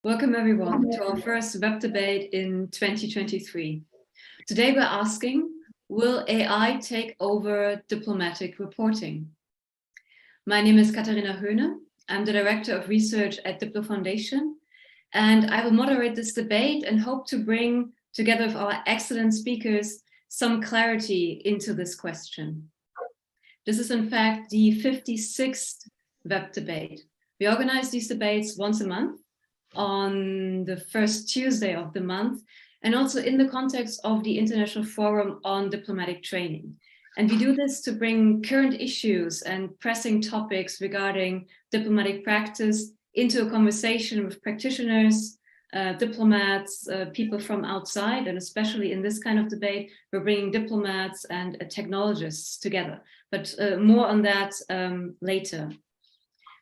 Welcome everyone to our first web debate in 2023. Today we're asking, will AI take over diplomatic reporting? My name is Katharina Höhne. I'm the Director of Research at DiploFoundation, and I will moderate this debate and hope to bring, together with our excellent speakers, some clarity into this question. This is in fact the 56th web debate. We organize these debates once a month, on the first Tuesday of the month, and also in the context of the International Forum on Diplomatic Training. And we do this to bring current issues and pressing topics regarding diplomatic practice into a conversation with practitioners, diplomats, people from outside, and especially in this kind of debate, we're bringing diplomats and technologists together. But more on that later.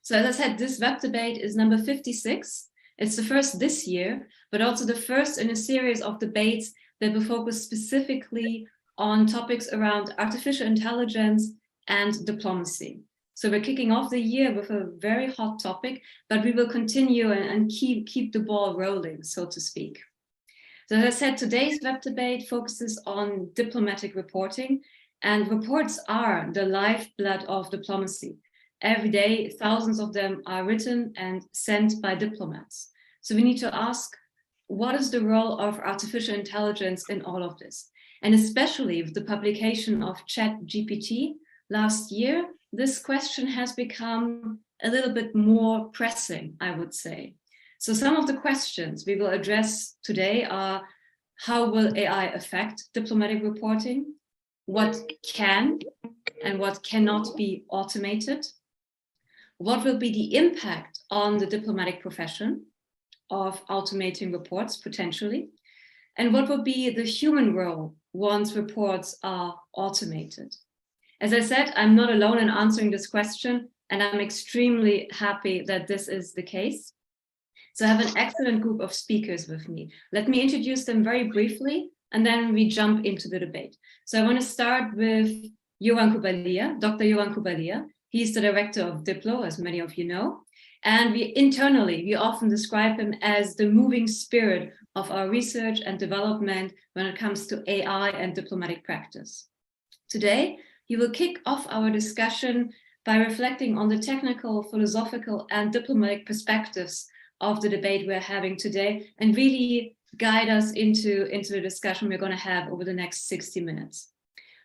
So as I said, this web debate is number 56. It's the first this year, but also the first in a series of debates that will focus specifically on topics around artificial intelligence and diplomacy. So we're kicking off the year with a very hot topic, but we will continue and keep the ball rolling, so to speak. So as I said, today's web debate focuses on diplomatic reporting, and reports are the lifeblood of diplomacy. Every day, thousands of them are written and sent by diplomats. So we need to ask, what is the role of artificial intelligence in all of this? And especially with the publication of ChatGPT last year, this question has become a little bit more pressing, I would say. So some of the questions we will address today are, how will AI affect diplomatic reporting? What can and what cannot be automated? What will be the impact on the diplomatic profession of automating reports potentially? And what will be the human role once reports are automated? As I said, I'm not alone in answering this question, and I'm extremely happy that this is the case. So I have an excellent group of speakers with me. Let me introduce them very briefly, and then we jump into the debate. So I want to start with Johan Kubalia, Dr. Johan Kubalia. He's the director of Diplo, as many of you know. And we often describe him as the moving spirit of our research and development when it comes to AI and diplomatic practice. Today, he will kick off our discussion by reflecting on the technical, philosophical, and diplomatic perspectives of the debate we're having today, and really guide us into the discussion we're going to have over the next 60 minutes.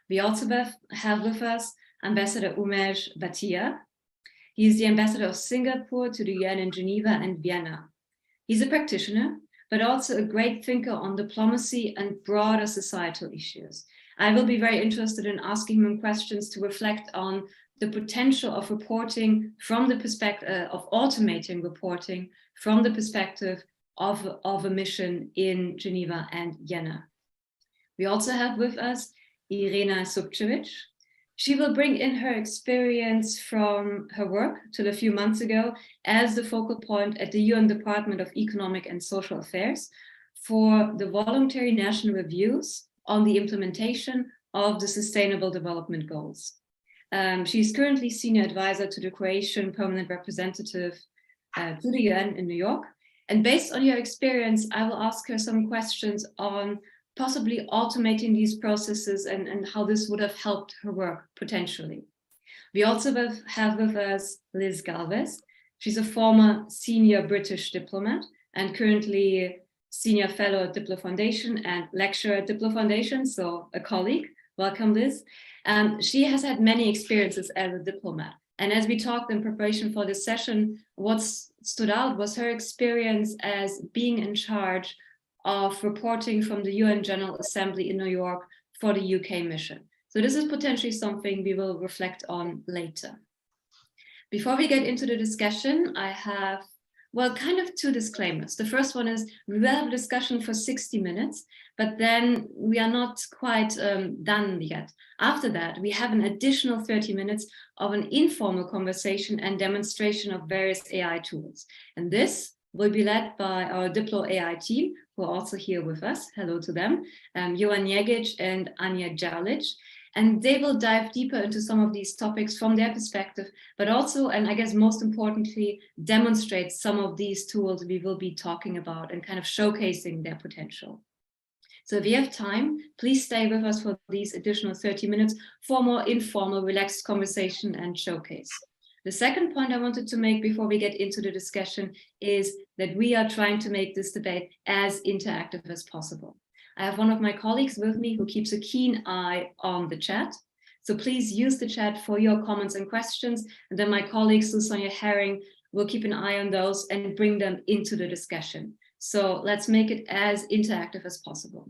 We also have with us Ambassador Umesh Bhatia. He is the ambassador of Singapore to the UN in Geneva and Vienna. He's a practitioner, but also a great thinker on diplomacy and broader societal issues. I will be very interested in asking him questions to reflect on the potential of reporting from the perspective of automating reporting from the perspective of a mission in Geneva and Vienna. We also have with us Irena Supcevic. She will bring in her experience from her work till a few months ago as the focal point at the UN Department of Economic and Social Affairs for the voluntary national reviews on the implementation of the Sustainable Development Goals. She's currently senior advisor to the Croatian permanent representative to the UN in New York. And based on your experience, I will ask her some questions on possibly automating these processes and how this would have helped her work potentially. We also have with us Liz Galvez. She's a former senior British diplomat and currently senior fellow at DiploFoundation and lecturer at DiploFoundation, so a colleague. Welcome, Liz. She has had many experiences as a diplomat. And as we talked in preparation for this session, what stood out was her experience as being in charge of reporting from the UN General Assembly in New York for the UK mission. So this is potentially something we will reflect on later. Before we get into the discussion, I have, well, kind of two disclaimers. The first one is we will have a discussion for 60 minutes, but then we are not quite done yet. After that, we have an additional 30 minutes of an informal conversation and demonstration of various AI tools. And this will be led by our Diplo AI team, who are also here with us. Hello to them, Johan Jegic and Anja Jarlic. And they will dive deeper into some of these topics from their perspective, but also, and I guess most importantly, demonstrate some of these tools we will be talking about and kind of showcasing their potential. So if you have time, please stay with us for these additional 30 minutes for more informal, relaxed conversation and showcase. The second point I wanted to make before we get into the discussion is that we are trying to make this debate as interactive as possible. I have one of my colleagues with me who keeps a keen eye on the chat. So please use the chat for your comments and questions. And then my colleague, Susanne Herring, will keep an eye on those and bring them into the discussion. So let's make it as interactive as possible.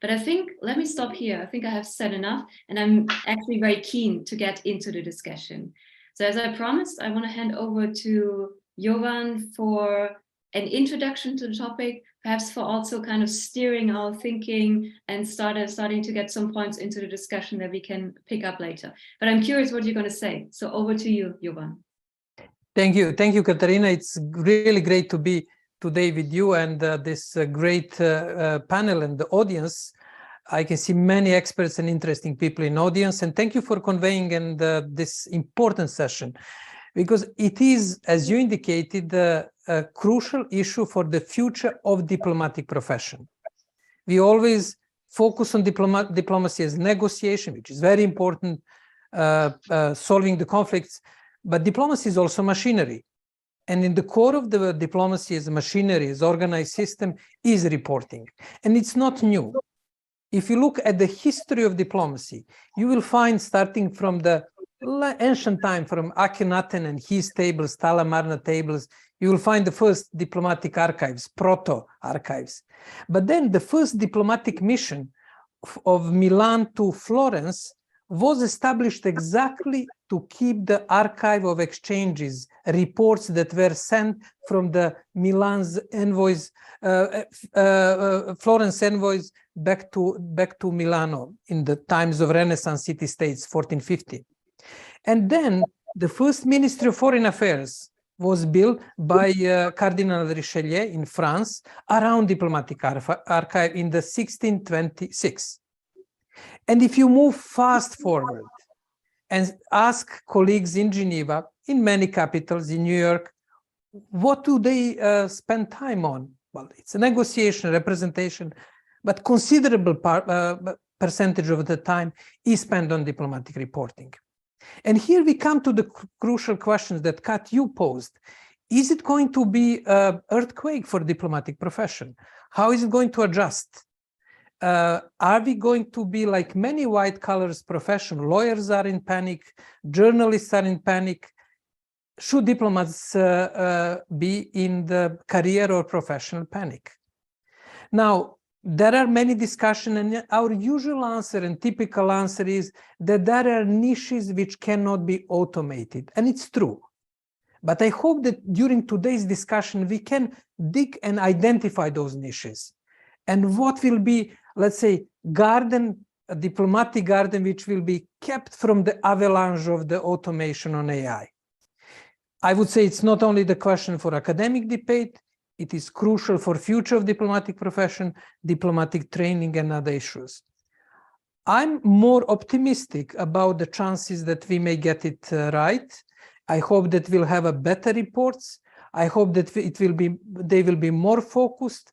But I think, let me stop here. I think I have said enough, and I'm actually very keen to get into the discussion. So as I promised, I want to hand over to Jovan for an introduction to the topic, perhaps for also kind of steering our thinking and starting to get some points into the discussion that we can pick up later. But I'm curious what you're going to say. So over to you, Jovan. Thank you, Katarina. It's really great to be today with you and this great panel and the audience. I can see many experts and interesting people in audience, and thank you for conveying this important session, because it is, as you indicated, a crucial issue for the future of diplomatic profession. We always focus on diplomacy as negotiation, which is very important, solving the conflicts, but diplomacy is also machinery. And in the core of the diplomacy as a machinery, as organized system, is reporting. And it's not new. If you look at the history of diplomacy, you will find, starting from the ancient time, from Akhenaten and his tables, Talamarna tables, you will find the first diplomatic archives, proto-archives. But then the first diplomatic mission of Milan to Florence was established exactly to keep the archive of exchanges, reports that were sent from the Milan's envoys, Florence envoys back to Milano in the times of Renaissance city-states, 1450. And then the first Ministry of Foreign Affairs was built by Cardinal Richelieu in France around diplomatic archive in the 1626. And if you move fast forward and ask colleagues in Geneva, in many capitals, in New York, what do they spend time on? Well, it's a negotiation, representation, but considerable percentage of the time is spent on diplomatic reporting. And here we come to the crucial questions that Kat, you posed. Is it going to be an earthquake for diplomatic profession? How is it going to adjust? Are we going to be like many white collars profession? Lawyers are in panic, journalists are in panic. Should diplomats be in the career or professional panic? Now, there are many discussions, and our usual answer and typical answer is that there are niches which cannot be automated, and it's true. But I hope that during today's discussion, we can dig and identify those niches. And what will be, let's say, a diplomatic garden, which will be kept from the avalanche of the automation on AI. I would say it's not only the question for academic debate, it is crucial for future of diplomatic profession, diplomatic training, and other issues. I'm more optimistic about the chances that we may get it right. I hope that we'll have a better reports. I hope that they will be more focused,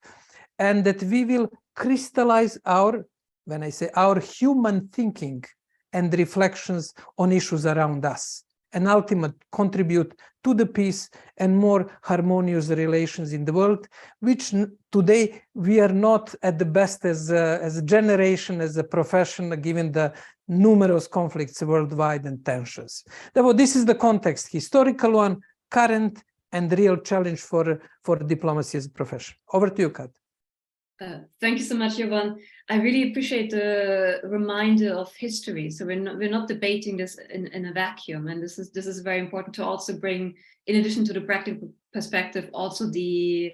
and that we will crystallize when I say our human thinking and reflections on issues around us, and ultimately contribute to the peace and more harmonious relations in the world, which today we are not at the best as a generation, as a profession, given the numerous conflicts worldwide and tensions. Therefore, this is the context, historical one, current, and real challenge for diplomacy as a profession. Over to you, Kat. Thank you so much, Jovan. I really appreciate the reminder of history. So we're not debating this in a vacuum, and this is very important to also bring, in addition to the practical perspective, also the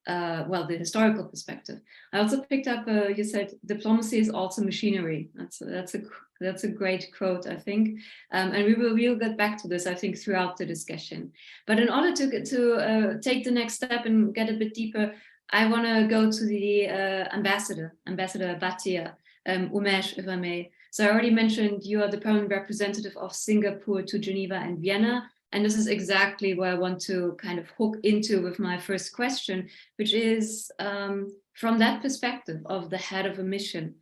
historical perspective. I also picked up you said diplomacy is also machinery. That's a great quote, I think, and we'll get back to this, I think, throughout the discussion. But in order to take the next step and get a bit deeper, I want to go to the Ambassador Batia, Umesh, if I may. So I already mentioned you are the permanent representative of Singapore to Geneva and Vienna. And this is exactly where I want to kind of hook into with my first question, which is from that perspective of the head of a mission.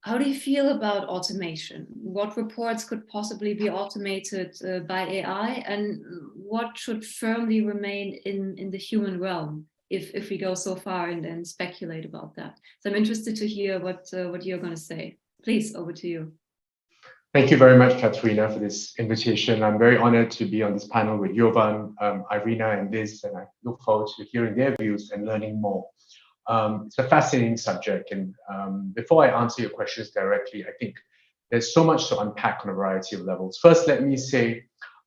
How do you feel about automation? What reports could possibly be automated by AI, and what should firmly remain in the human realm if we go so far and speculate about that? So I'm interested to hear what you're going to say. Please, over to you. Thank you very much, Katerina, for this invitation. I'm very honored to be on this panel with Jovan, Irina, and Liz, and I look forward to hearing their views and learning more. It's a fascinating subject, and before I answer your questions directly, I think there's so much to unpack on a variety of levels. First, let me say,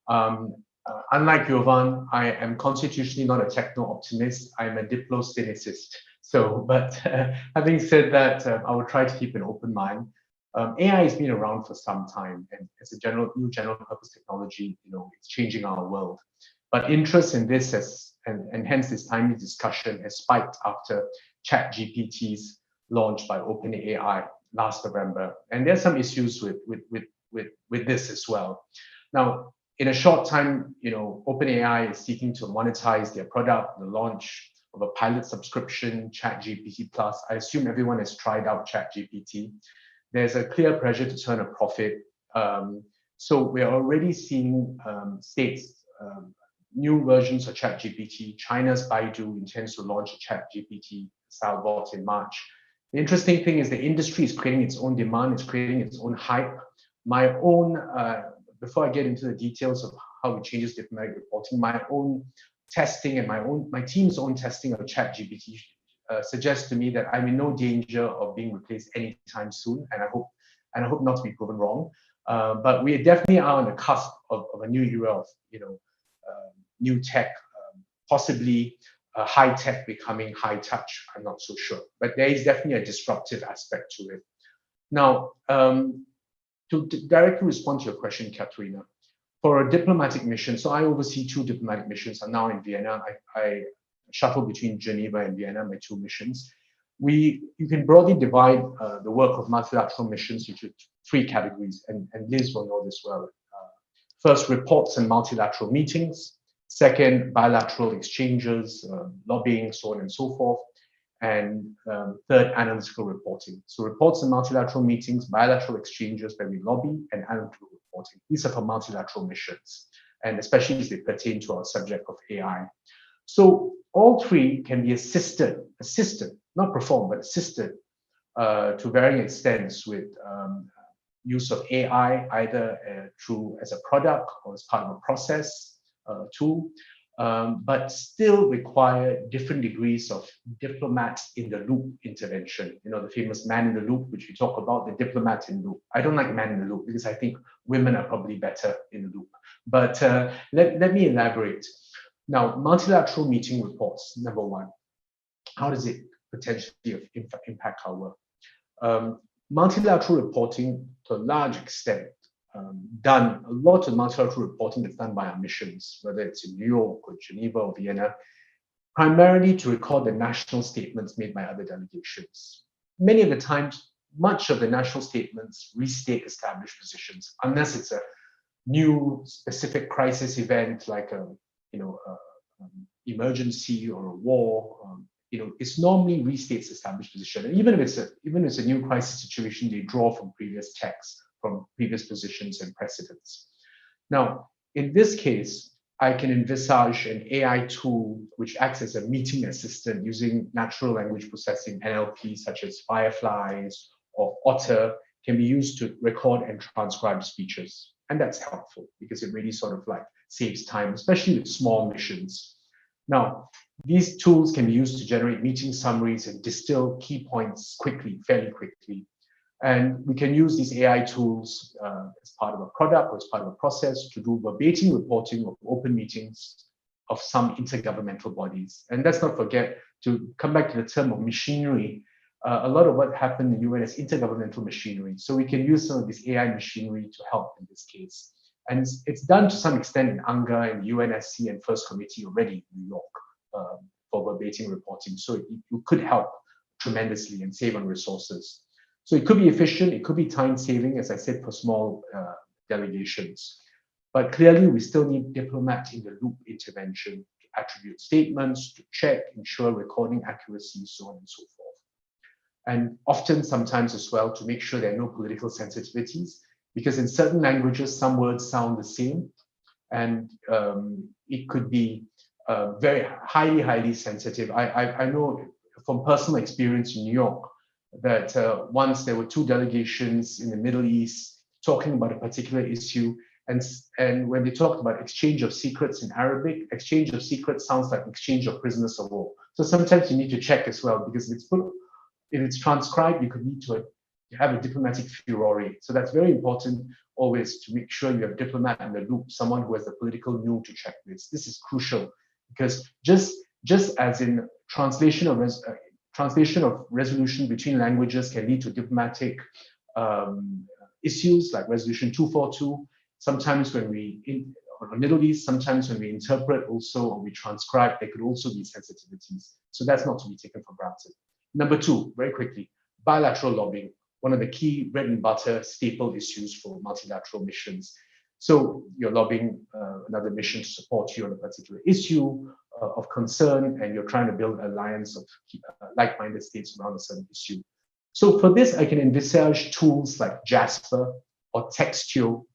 unlike Jovan, I am constitutionally not a techno-optimist. I'm a diplo-cynicist. So, but having said that, I will try to keep an open mind. AI has been around for some time, and it's a new general purpose technology. It's changing our world. But interest in this and hence this timely discussion has spiked after ChatGPT's launch by OpenAI last November, and there's some issues with this as well. Now, in a short time, OpenAI is seeking to monetize their product, the launch of a pilot subscription, ChatGPT Plus. I assume everyone has tried out ChatGPT. There's a clear pressure to turn a profit. So we're already seeing states, new versions of ChatGPT. China's Baidu intends to launch a ChatGPT style bot in March. The interesting thing is the industry is creating its own demand, it's creating its own hype. My own, before I get into the details of how it changes diplomatic reporting, my own testing and my team's own testing of ChatGPT suggests to me that I'm in no danger of being replaced anytime soon, and I hope not to be proven wrong. But we definitely are on the cusp of a new era of new tech, possibly high tech becoming high touch. I'm not so sure, but there is definitely a disruptive aspect to it. Now, to directly respond to your question, Katerina, for a diplomatic mission, so I oversee 2 diplomatic missions. I'm now in Vienna. I shuttle between Geneva and Vienna, my 2 missions. You can broadly divide the work of multilateral missions into 3 categories, and Liz will know this well. First, reports and multilateral meetings. Second, bilateral exchanges, lobbying, so on and so forth. And third, analytical reporting. So reports and multilateral meetings, bilateral exchanges where we lobby, and analytical reporting. These are for multilateral missions, and especially as they pertain to our subject of AI. So all 3 can be assisted, not performed, but assisted to varying extents with use of AI, either as a product or as part of a process tool, but still require different degrees of diplomat in the loop intervention. The famous man in the loop, which we talk about, the diplomat in the loop. I don't like man in the loop because I think women are probably better in the loop. But let me elaborate. Now, multilateral meeting reports, number 1. How does it potentially impact our work? Multilateral reporting, to a large extent, a lot of multilateral reporting that's done by our missions, whether it's in New York or Geneva or Vienna, primarily to record the national statements made by other delegations. Many of the times, much of the national statements restate established positions, unless it's a new specific crisis event like emergency or a war. It's normally restates established position. And even if it's a new crisis situation, they draw from previous texts, from previous positions and precedents. Now, in this case, I can envisage an AI tool which acts as a meeting assistant using natural language processing, NLP, such as Fireflies or Otter, can be used to record and transcribe speeches. And that's helpful because it really sort of saves time, especially with small missions. Now, these tools can be used to generate meeting summaries and distill key points fairly quickly. And we can use these AI tools as part of a product or as part of a process to do verbatim reporting of open meetings of some intergovernmental bodies. And let's not forget to come back to the term of machinery. A lot of what happened in the UN is intergovernmental machinery. So we can use some of this AI machinery to help in this case. And it's done to some extent in UNGA and UNSC and First Committee already in New York for verbatim reporting. So it could help tremendously and save on resources. So it could be efficient, it could be time saving, as I said, for small delegations. But clearly, we still need diplomat in the loop intervention to attribute statements, to check, ensure recording accuracy, so on and so forth. And often, sometimes as well, to make sure there are no political sensitivities, because in certain languages, some words sound the same, and it could be very highly sensitive. I know from personal experience in New York that once there were two delegations in the Middle East talking about a particular issue, and when they talked about exchange of secrets in Arabic, exchange of secrets sounds like exchange of prisoners of war. So sometimes you need to check as well, because if it's transcribed, you could need to have a diplomatic furore. So that's very important always, to make sure you have diplomat in the loop, someone who has the political know to check this. This is crucial, because just as in translation of resolution between languages can lead to diplomatic issues like resolution 242. Sometimes when on the Middle East, sometimes when we interpret also or we transcribe, there could also be sensitivities. So that's not to be taken for granted. Number two, very quickly, bilateral lobbying, one of the key bread and butter staple issues for multilateral missions. So you're lobbying another mission to support you on a particular issue of concern, and you're trying to build an alliance of like-minded states around a certain issue. So for this, I can envisage tools like Jasper or Textio,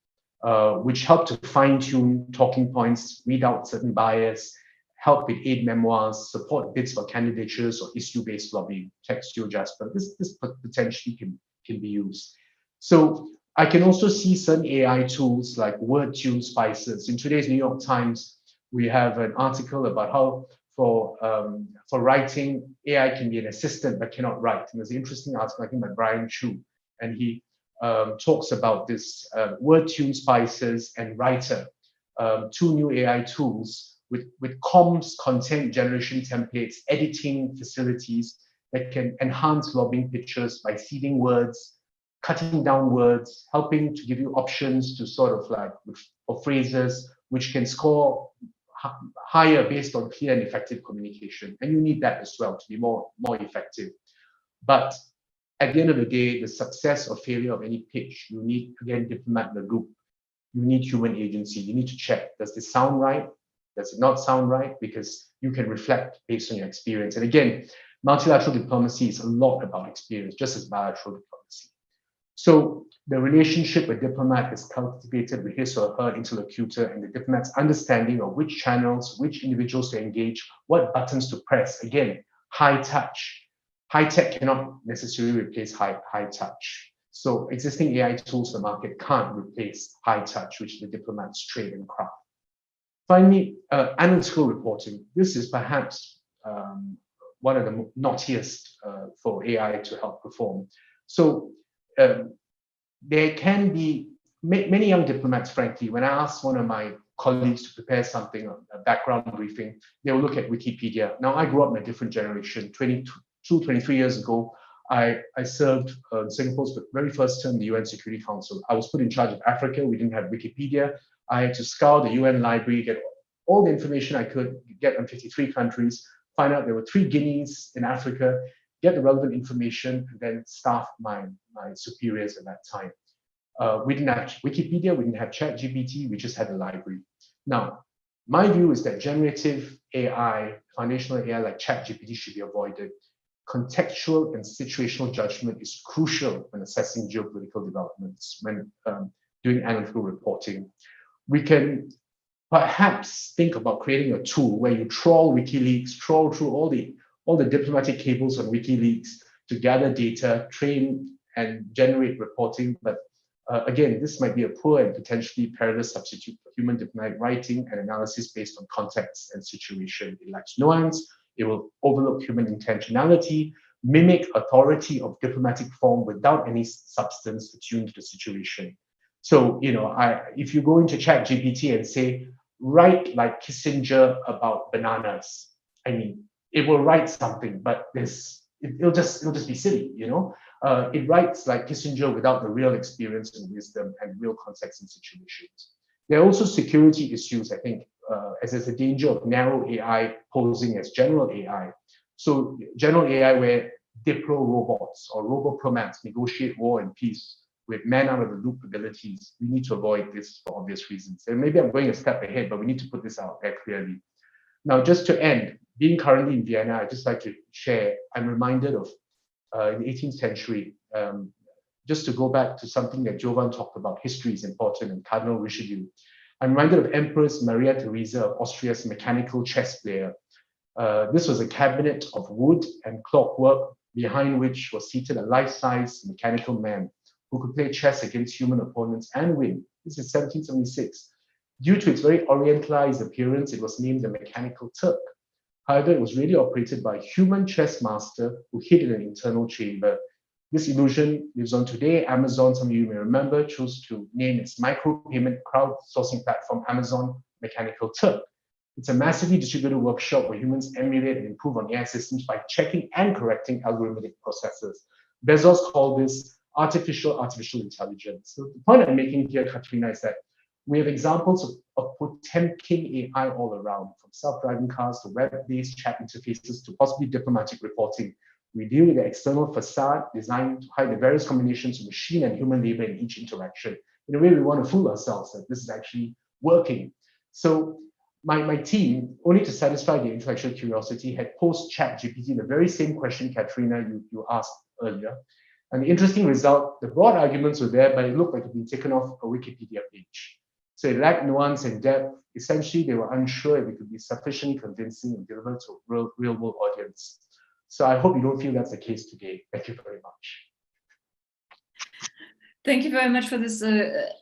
which help to fine-tune talking points, weed out certain bias, help with aid memoirs, support bids for candidatures or issue-based lobbying. Textio, Jasper, this potentially can be used. So I can also see certain AI tools like word-tune spices. In today's New York Times, we have an article about how for writing, AI can be an assistant but cannot write. And there's an interesting article, I think, by Brian Chu, and he talks about this word-tune spices and writer, two new AI tools with comms, content generation templates, editing facilities that can enhance lobbying pitches by seeding words, cutting down words, helping to give you options to sort of like, or phrases which can score higher based on clear and effective communication. And you need that as well to be more effective. But at the end of the day, the success or failure of any pitch, you need, again, diplomat in the loop. You need human agency. You need to check, does this sound right? Does it not sound right? Because you can reflect based on your experience. And again, multilateral diplomacy is a lot about experience, just as bilateral diplomacy. So the relationship a diplomat is cultivated with his or her interlocutor and the diplomat's understanding of which channels, which individuals to engage, what buttons to press. Again, high touch. High tech cannot necessarily replace high touch. So existing AI tools in the market can't replace high touch, which the diplomats trade and craft. Finally, analytical reporting. This is perhaps one of the naughtiest for AI to help perform. So there can be many young diplomats, frankly, when I ask one of my colleagues to prepare something, a background briefing, they will look at Wikipedia. Now, I grew up in a different generation. 23 years ago, I served Singapore's very first term in the UN Security Council. I was put in charge of Africa. We didn't have Wikipedia. I had to scour the UN library, get all the information I could get on 53 countries, find out there were 3 Guineas in Africa, get the relevant information, and then staff my superiors at that time. We didn't have Wikipedia, we didn't have ChatGPT, we just had the library. Now, my view is that generative AI, foundational AI like ChatGPT should be avoided. Contextual and situational judgment is crucial when assessing geopolitical developments, when doing analytical reporting. We can perhaps think about creating a tool where you trawl WikiLeaks, trawl through all the diplomatic cables on WikiLeaks to gather data, train and generate reporting. But again, this might be a poor and potentially perilous substitute for human diplomatic writing and analysis based on context and situation. It lacks nuance. It will overlook human intentionality, mimic authority of diplomatic form without any substance attuned to the situation. So, if you go into ChatGPT and say, write like Kissinger about bananas, I mean, it will write something, but it'll just be silly, It writes like Kissinger without the real experience and wisdom and real context and situations. There are also security issues, I think, as there's a danger of narrow AI posing as general AI. So general AI where Diplo robots or robo-diplomats negotiate war and peace with man out of the loop abilities. We need to avoid this for obvious reasons. And maybe I'm going a step ahead, but we need to put this out there clearly. Now, just to end, being currently in Vienna, I'd just like to share, I'm reminded of in the 18th century, just to go back to something that Jovan talked about, history is important, and Cardinal Richelieu. I'm reminded of Empress Maria Theresa of Austria's mechanical chess player. This was a cabinet of wood and clockwork behind which was seated a life-size mechanical man who could play chess against human opponents and win. This is 1776. Due to its very orientalized appearance, it was named the Mechanical Turk. However, it was really operated by a human chess master who hid in an internal chamber. This illusion lives on today. Amazon, some of you may remember, chose to name its micro-payment crowdsourcing platform Amazon Mechanical Turk. It's a massively distributed workshop where humans emulate and improve on AI systems by checking and correcting algorithmic processes. Bezos called this artificial intelligence. So the point I'm making here, Katrina, is that we have examples of Potemkin AI all around, from self-driving cars to web-based chat interfaces to possibly diplomatic reporting. We deal with the external facade designed to hide the various combinations of machine and human labor in each interaction. In a way, we want to fool ourselves that this is actually working. So my team, only to satisfy the intellectual curiosity, had posed ChatGPT the very same question, Katrina, you asked earlier. And the interesting result, the broad arguments were there, but it looked like it had been taken off a Wikipedia page. So it lacked nuance and depth. Essentially, they were unsure if it could be sufficiently convincing and delivered to a real-world audience. So I hope you don't feel that's the case today. Thank you very much. Thank you very much for this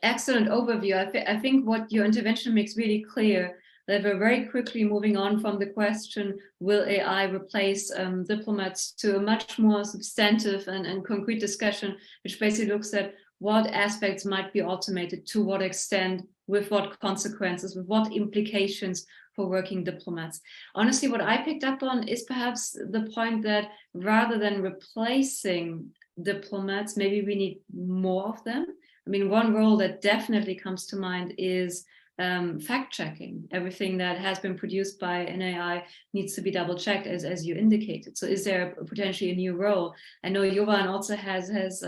excellent overview. I think what your intervention makes really clear that we're very quickly moving on from the question, will AI replace diplomats, to a much more substantive and concrete discussion, which basically looks at what aspects might be automated, to what extent, with what consequences, with what implications for working diplomats. Honestly, what I picked up on is perhaps the point that rather than replacing diplomats, maybe we need more of them. I mean, one role that definitely comes to mind is fact-checking. Everything that has been produced by an AI needs to be double-checked, as you indicated. So is there potentially a new role? I know Jovan also has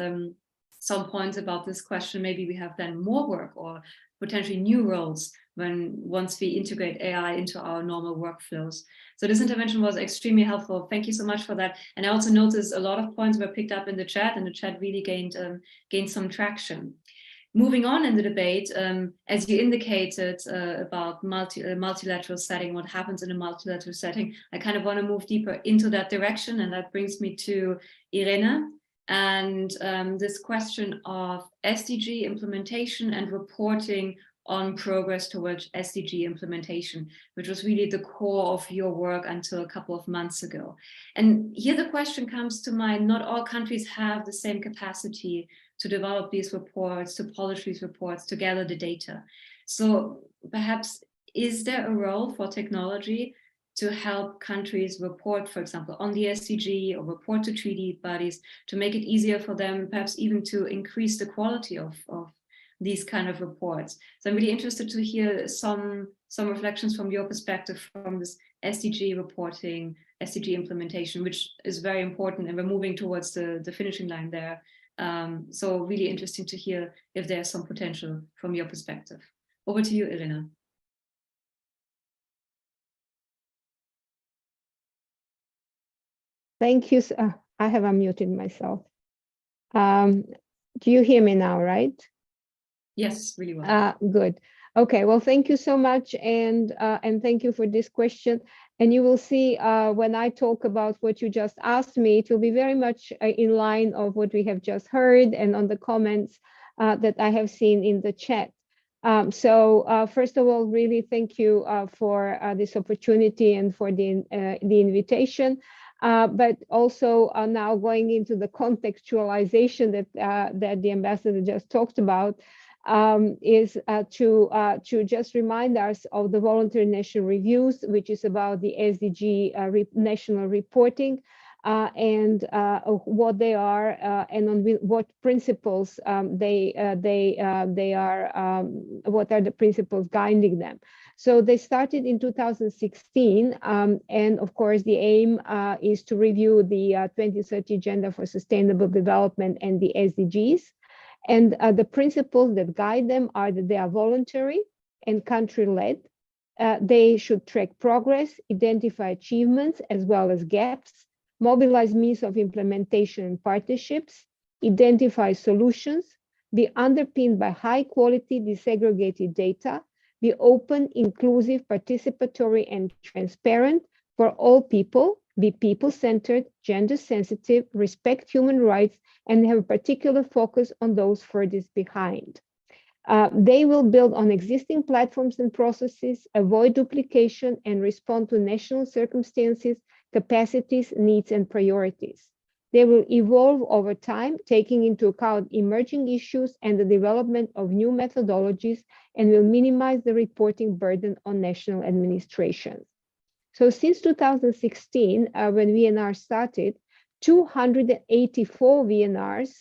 some points about this question. Maybe we have then more work or potentially new roles once we integrate AI into our normal workflows. So this intervention was extremely helpful. Thank you so much for that. And I also noticed a lot of points were picked up in the chat, and the chat really gained some traction. Moving on in the debate, as you indicated about multilateral setting, what happens in a multilateral setting, I kind of want to move deeper into that direction, and that brings me to Irena and this question of SDG implementation and reporting on progress towards SDG implementation, which was really the core of your work until a couple of months ago. And here the question comes to mind, not all countries have the same capacity to develop these reports, to polish these reports, to gather the data. So perhaps, is there a role for technology to help countries report, for example, on the SDG or report to treaty bodies, to make it easier for them, perhaps even to increase the quality of these kind of reports? So I'm really interested to hear some reflections from your perspective from this SDG reporting, SDG implementation, which is very important, and we're moving towards the finishing line there. So really interesting to hear if there's some potential from your perspective. Over to you, Irena. Thank you. I have unmuted myself. Do you hear me now, right? Yes, really well. Good. Okay, well, thank you so much, and thank you for this question. And you will see when I talk about what you just asked me, it will be very much in line of what we have just heard and on the comments that I have seen in the chat. So first of all, really thank you for this opportunity and for the invitation. But also now going into the contextualization that the ambassador just talked about, is to just remind us of the voluntary national reviews, which is about the SDG national reporting, and what they are, and on what principles they are, what are the principles guiding them. So they started in 2016, and of course the aim is to review the 2030 Agenda for Sustainable Development and the SDGs. And the principles that guide them are that they are voluntary and country-led. They should track progress, identify achievements as well as gaps, mobilize means of implementation and partnerships, identify solutions, be underpinned by high-quality disaggregated data, be open, inclusive, participatory, and transparent for all people, be people-centered, gender-sensitive, respect human rights, and have a particular focus on those furthest behind. They will build on existing platforms and processes, avoid duplication, and respond to national circumstances, capacities, needs, and priorities. They will evolve over time, taking into account emerging issues and the development of new methodologies, and will minimize the reporting burden on national administrations. So since 2016, when VNR started, 284 VNRs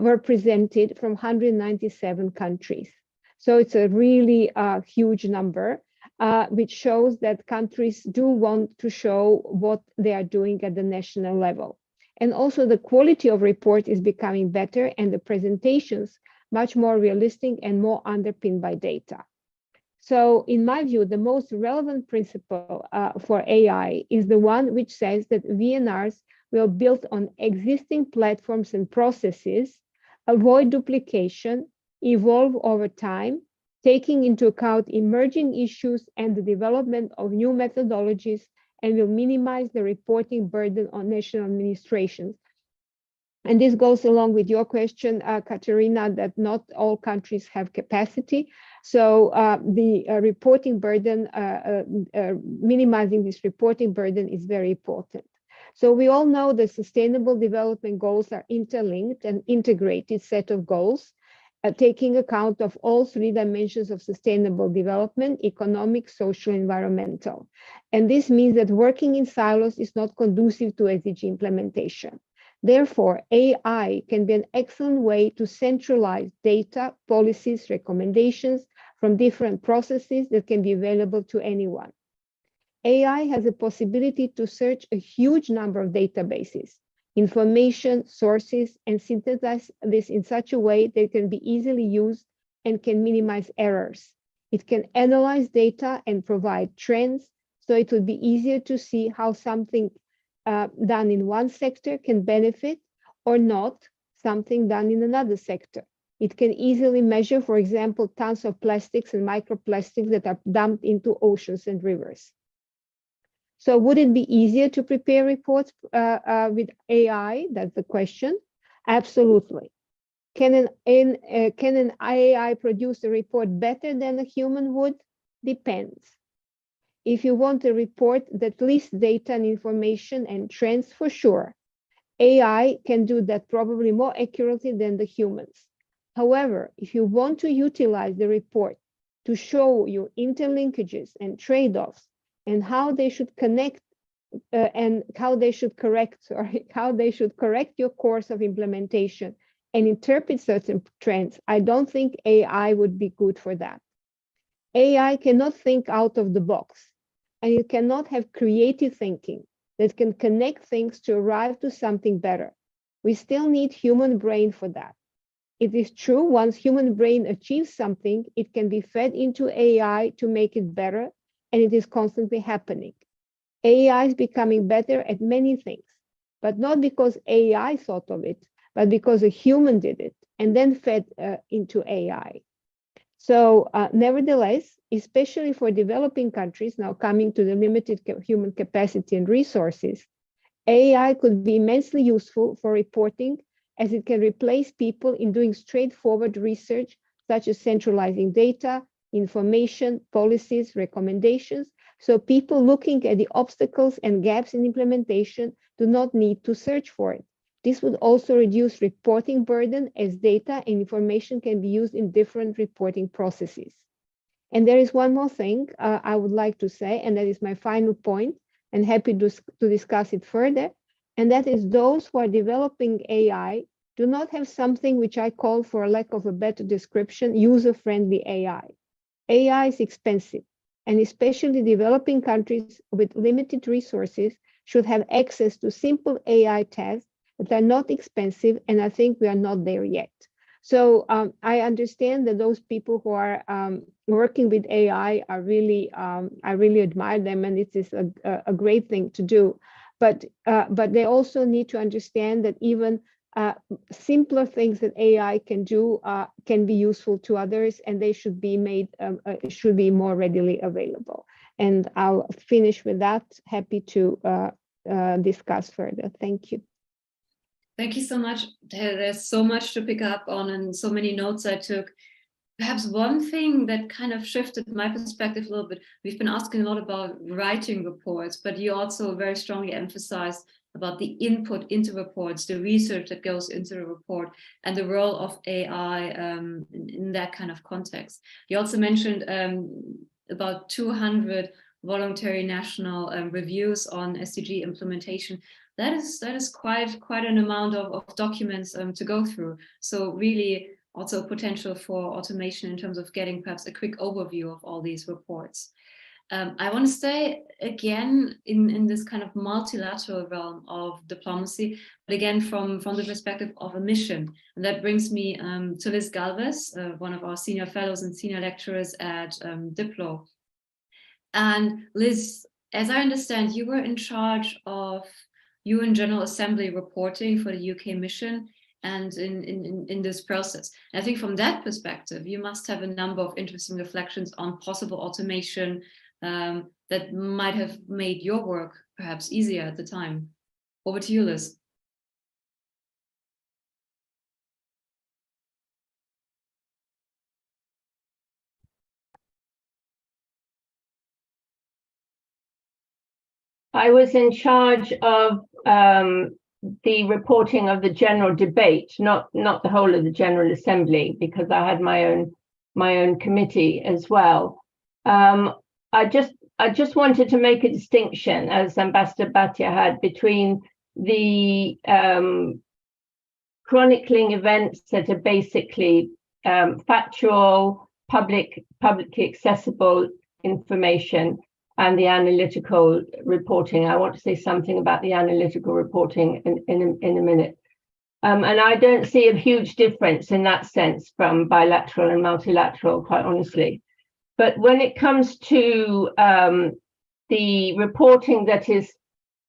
were presented from 197 countries. So it's a really huge number, which shows that countries do want to show what they are doing at the national level. And also the quality of report is becoming better and the presentations much more realistic and more underpinned by data. So in my view, the most relevant principle for AI is the one which says that VNRs will build on existing platforms and processes, avoid duplication, evolve over time, taking into account emerging issues and the development of new methodologies, and will minimize the reporting burden on national administrations. And this goes along with your question, Katerina, that not all countries have capacity. So the reporting burden, minimizing this reporting burden is very important. So we all know the Sustainable Development Goals are interlinked and integrated set of goals, taking account of all three dimensions of sustainable development: economic, social, environmental. And this means that working in silos is not conducive to SDG implementation. Therefore, AI can be an excellent way to centralize data, policies, recommendations from different processes that can be available to anyone. AI has a possibility to search a huge number of databases, information, sources, and synthesize this in such a way that it can be easily used and can minimize errors. It can analyze data and provide trends, so it will be easier to see how something done in one sector can benefit or not something done in another sector. It can easily measure, for example, tons of plastics and microplastics that are dumped into oceans and rivers. So would it be easier to prepare reports with AI? That's the question. Absolutely. Can an AI produce a report better than a human would? Depends. If you want a report that lists data and information and trends, for sure, AI can do that probably more accurately than the humans. However, if you want to utilize the report to show you interlinkages and trade-offs, and how they should connect and how they should correct your course of implementation and interpret certain trends, I don't think AI would be good for that. AI cannot think out of the box, and it cannot have creative thinking that can connect things to arrive to something better. We still need human brain for that. It is true, once human brain achieves something, it can be fed into AI to make it better, and it is constantly happening. AI is becoming better at many things, but not because AI thought of it, but because a human did it and then fed into AI. So nevertheless, especially for developing countries now coming to the limited human capacity and resources, AI could be immensely useful for reporting, as it can replace people in doing straightforward research, such as centralizing data, information, policies, recommendations, so people looking at the obstacles and gaps in implementation do not need to search for it. This would also reduce reporting burden, as data and information can be used in different reporting processes. And there is one more thing I would like to say, and that is my final point, and happy to discuss it further, and that is those who are developing AI do not have something which I call, for lack of a better description, user-friendly AI. AI is expensive. and especially developing countries with limited resources should have access to simple AI tests that are not expensive, and I think we are not there yet. So I understand that those people who are working with AI are really, I really admire them, and it is a great thing to do. But they also need to understand that even simpler things that AI can do can be useful to others, and they should be made, should be more readily available. And I'll finish with that. Happy to discuss further. Thank you. Thank you so much. There's so much to pick up on and so many notes I took. Perhaps one thing that kind of shifted my perspective a little bit, we've been asking a lot about writing reports, but you also very strongly emphasized about the input into reports, the research that goes into the report, and the role of AI in that kind of context. You also mentioned about 200 voluntary national reviews on SDG implementation. That is quite an amount of documents to go through. So really also potential for automation in terms of getting perhaps a quick overview of all these reports. I want to stay again in this kind of multilateral realm of diplomacy, but again from the perspective of a mission. And that brings me to Liz Galvez, one of our senior fellows and senior lecturers at Diplo. And Liz, as I understand, you were in charge of UN General Assembly reporting for the UK mission and in this process. And I think from that perspective, you must have a number of interesting reflections on possible automation that might have made your work perhaps easier at the time. Over to you, Liz. I was in charge of the reporting of the general debate, not the whole of the General Assembly, because I had my own committee as well. I just wanted to make a distinction, as Ambassador Bhatia had, between the chronicling events that are basically factual, publicly accessible information, and the analytical reporting. I want to say something about the analytical reporting in a minute. And I don't see a huge difference in that sense from bilateral and multilateral, quite honestly. But when it comes to the reporting that is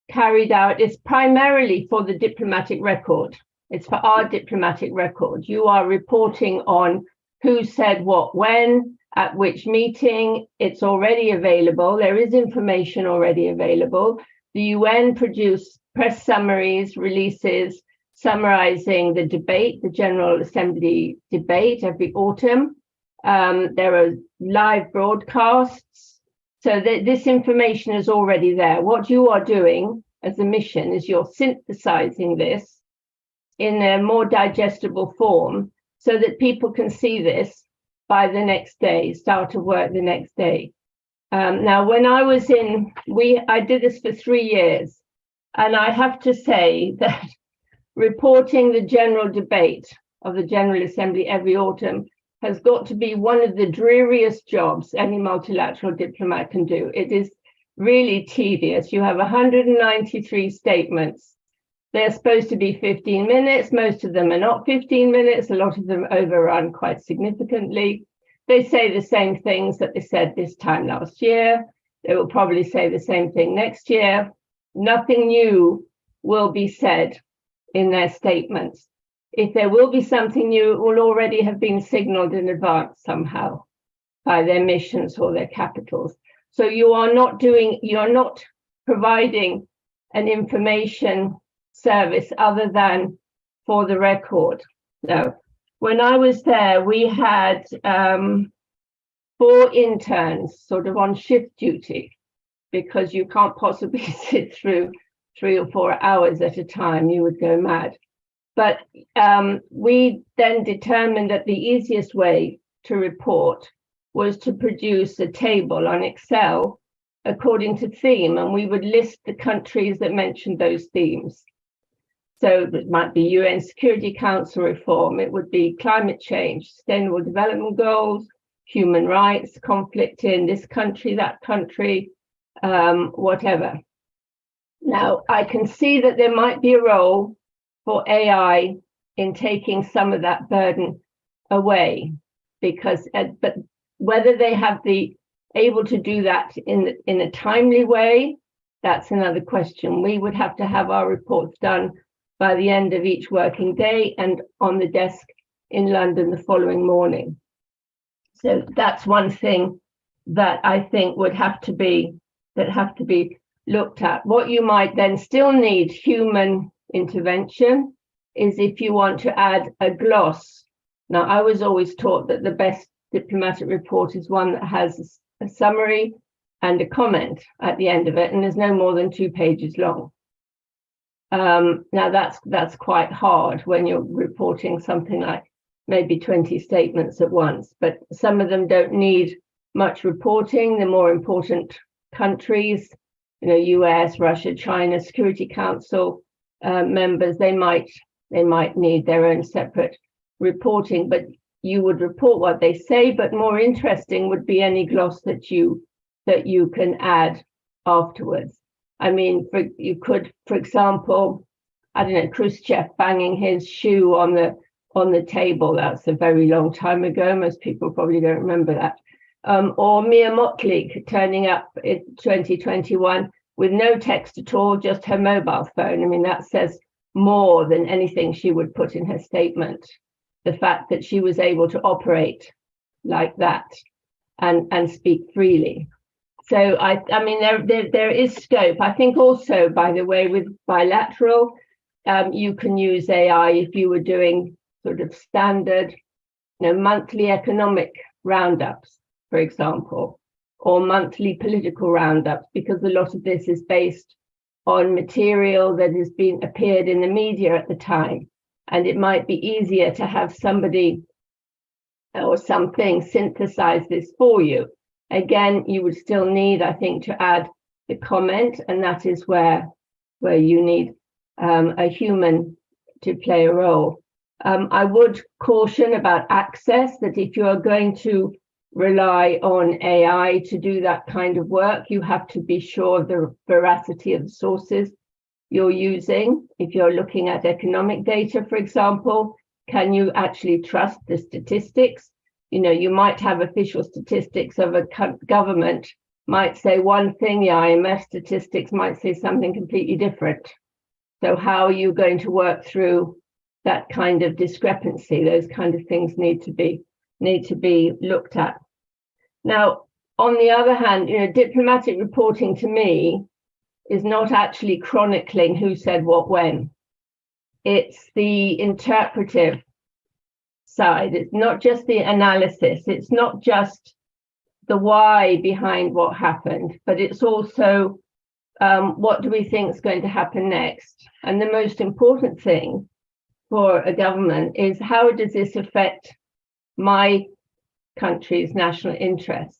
carried out, it's primarily for the diplomatic record. It's for our diplomatic record. You are reporting on who said what when, at which meeting. It's already available. There is information already available. The UN produce press summaries, releases, summarizing the debate, the General Assembly debate every autumn. There are live broadcasts. So this information is already there. What you are doing as a mission is you're synthesizing this in a more digestible form so that people can see this by the next day, start of work the next day. Now, when I was I did this for 3 years, and I have to say that reporting the general debate of the General Assembly every autumn has got to be one of the dreariest jobs any multilateral diplomat can do. It is really tedious. You have 193 statements. They're supposed to be 15 minutes. Most of them are not 15 minutes. A lot of them overrun quite significantly. They say the same things that they said this time last year. They will probably say the same thing next year. Nothing new will be said in their statements. If there will be something new, it will already have been signaled in advance somehow by their missions or their capitals. So you're not providing an information service other than for the record. No. When I was there, we had 4 interns sort of on shift duty, because you can't possibly sit through 3 or 4 hours at a time. You would go mad. But we then determined that the easiest way to report was to produce a table on Excel according to theme, and we would list the countries that mentioned those themes. So it might be UN Security Council reform, it would be climate change, sustainable development goals, human rights, conflict in this country, that country, whatever. Now, I can see that there might be a role for AI in taking some of that burden away, because, but whether they have the able to do that in a timely way, that's another question. We would have to have our reports done by the end of each working day and on the desk in London the following morning. So that's one thing that I think would have to be looked at. What you might then still need human intervention is if you want to add a gloss. Now, I was always taught that the best diplomatic report is one that has a summary and a comment at the end of it, and there's no more than 2 pages long. Now that's quite hard when you're reporting something like maybe 20 statements at once, but some of them don't need much reporting. The more important countries, you know, US, Russia, China, Security Council members, they might need their own separate reporting, but you would report what they say. But more interesting would be any gloss that you can add afterwards. I mean, you could, for example, I don't know, Khrushchev banging his shoe on the table. That's a very long time ago. Most people probably don't remember that. Or Mia Motlik turning up in 2021 with no text at all, just her mobile phone. I mean, that says more than anything she would put in her statement. The fact that she was able to operate like that and speak freely. So I mean, there is scope. I think also, by the way, with bilateral, you can use AI if you were doing sort of standard, you know, monthly economic roundups, for example, or monthly political roundups, because a lot of this is based on material that has appeared in the media at the time. And it might be easier to have somebody or something synthesize this for you. Again, you would still need, I think, to add the comment, and that is where you need a human to play a role. I would caution about access, that if you are going to rely on AI to do that kind of work, you have to be sure of the veracity of the sources you're using. If you're looking at economic data, for example, can you actually trust the statistics? You know, you might have official statistics of a government might say one thing, the IMF statistics might say something completely different. So how are you going to work through that kind of discrepancy? Those kind of things need to be looked at. Now, on the other hand, you know, diplomatic reporting to me is not actually chronicling who said what when. It's the interpretive side. It's not just the analysis. It's not just the why behind what happened, but it's also what do we think is going to happen next? And the most important thing for a government is, how does this affect my country's national interests,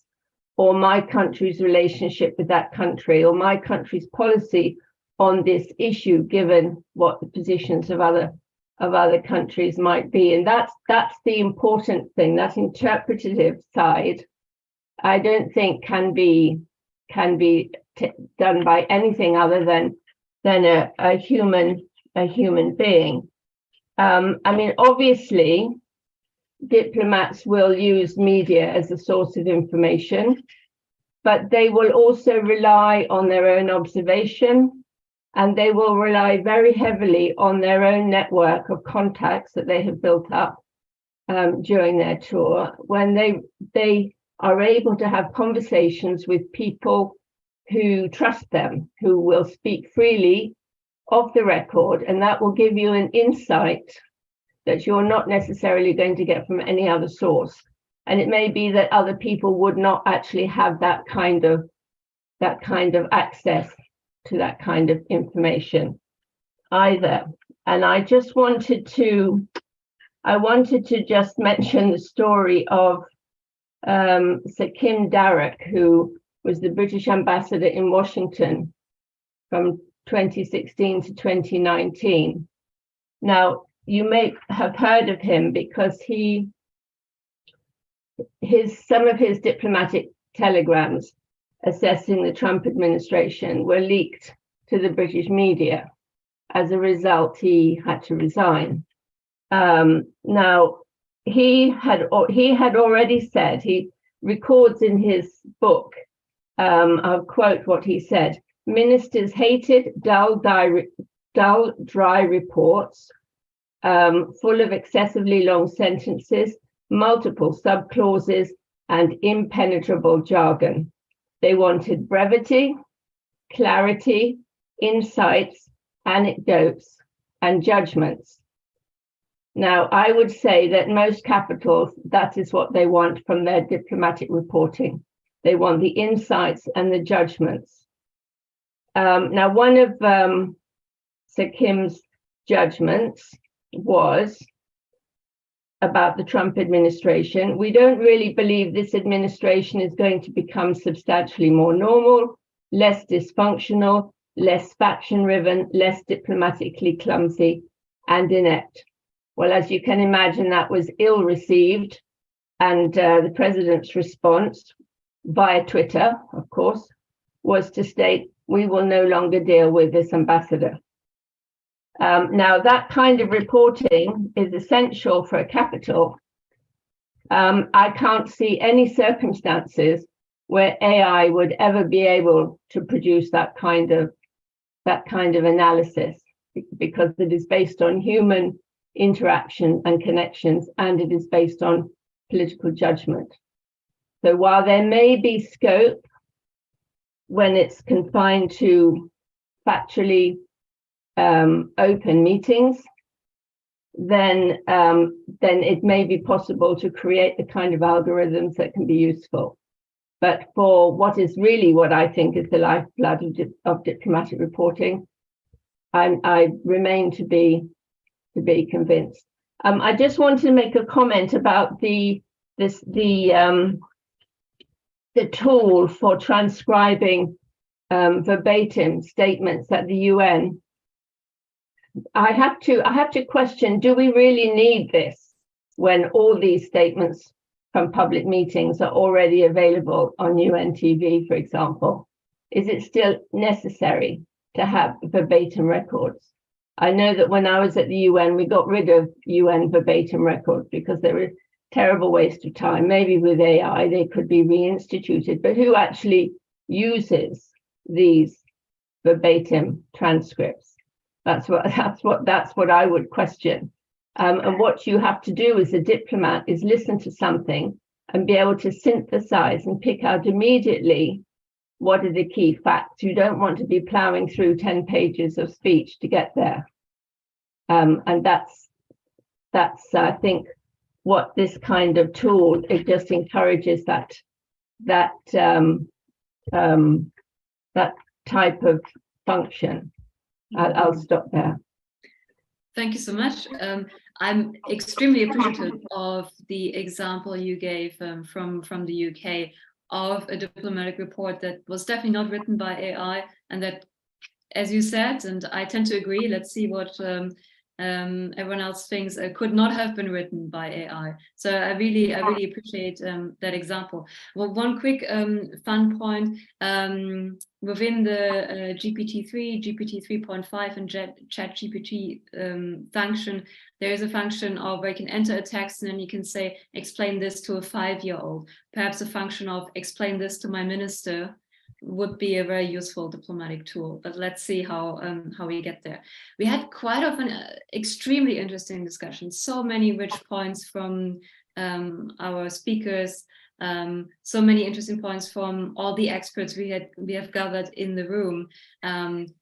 or my country's relationship with that country, or my country's policy on this issue, given what the positions of other countries might be. And that's the important thing. That interpretative side, I don't think can be done by anything other than a human being. I mean, obviously, diplomats will use media as a source of information, but they will also rely on their own observation, and they will rely very heavily on their own network of contacts that they have built up during their tour, when they are able to have conversations with people who trust them, who will speak freely off the record, and that will give you an insight that you're not necessarily going to get from any other source. And it may be that other people would not actually have that kind of access to that kind of information either. And I just wanted to just mention the story of Sir Kim Darroch, who was the British ambassador in Washington from 2016 to 2019. Now, you may have heard of him because he some of his diplomatic telegrams assessing the Trump administration were leaked to the British media. As a result, he had to resign. Now, he had already said, he records in his book, I'll quote what he said: "Ministers hated dull, dry reports, full of excessively long sentences, multiple subclauses, and impenetrable jargon. They wanted brevity, clarity, insights, anecdotes, and judgments." Now, I would say that most capitals, that is what they want from their diplomatic reporting. They want the insights and the judgments. Now, one of Sir Kim's judgments was about the Trump administration. "We don't really believe this administration is going to become substantially more normal, less dysfunctional, less faction-riven, less diplomatically clumsy and inept." Well, as you can imagine, that was ill received, and the president's response via Twitter, of course, was to state, "We will no longer deal with this ambassador." Now, that kind of reporting is essential for a capital. I can't see any circumstances where AI would ever be able to produce that kind of analysis, because it is based on human interaction and connections, and it is based on political judgment. So while there may be scope when it's confined to factually open meetings, then it may be possible to create the kind of algorithms that can be useful. But for what is really what I think is the lifeblood of diplomatic reporting, I remain to be convinced. I just want to make a comment about the tool for transcribing verbatim statements at the UN. I have to question, do we really need this when all these statements from public meetings are already available on UN TV, for example? Is it still necessary to have verbatim records? I know that when I was at the UN, we got rid of UN verbatim records because they were a terrible waste of time. Maybe with AI, they could be reinstituted, but who actually uses these verbatim transcripts? That's what I would question. And what you have to do as a diplomat is listen to something and be able to synthesize and pick out immediately what are the key facts. You don't want to be plowing through 10 pages of speech to get there. And that's I think what this kind of tool, it just encourages that type of function. I'll stop there. Thank you so much. I'm extremely appreciative of the example you gave from the UK of a diplomatic report that was definitely not written by AI, and that, as you said, and I tend to agree, let's see what everyone else thinks, could not have been written by AI. So I really appreciate that example. Well, one quick fun point, within the GPT-3, GPT 3.5 and ChatGPT function, there is a function of where you can enter a text and then you can say, explain this to a 5-year-old. Perhaps a function of explain this to my minister would be a very useful diplomatic tool, but let's see how we get there. We had quite often extremely interesting discussions, so many rich points from our speakers, so many interesting points from all the experts we have gathered in the room.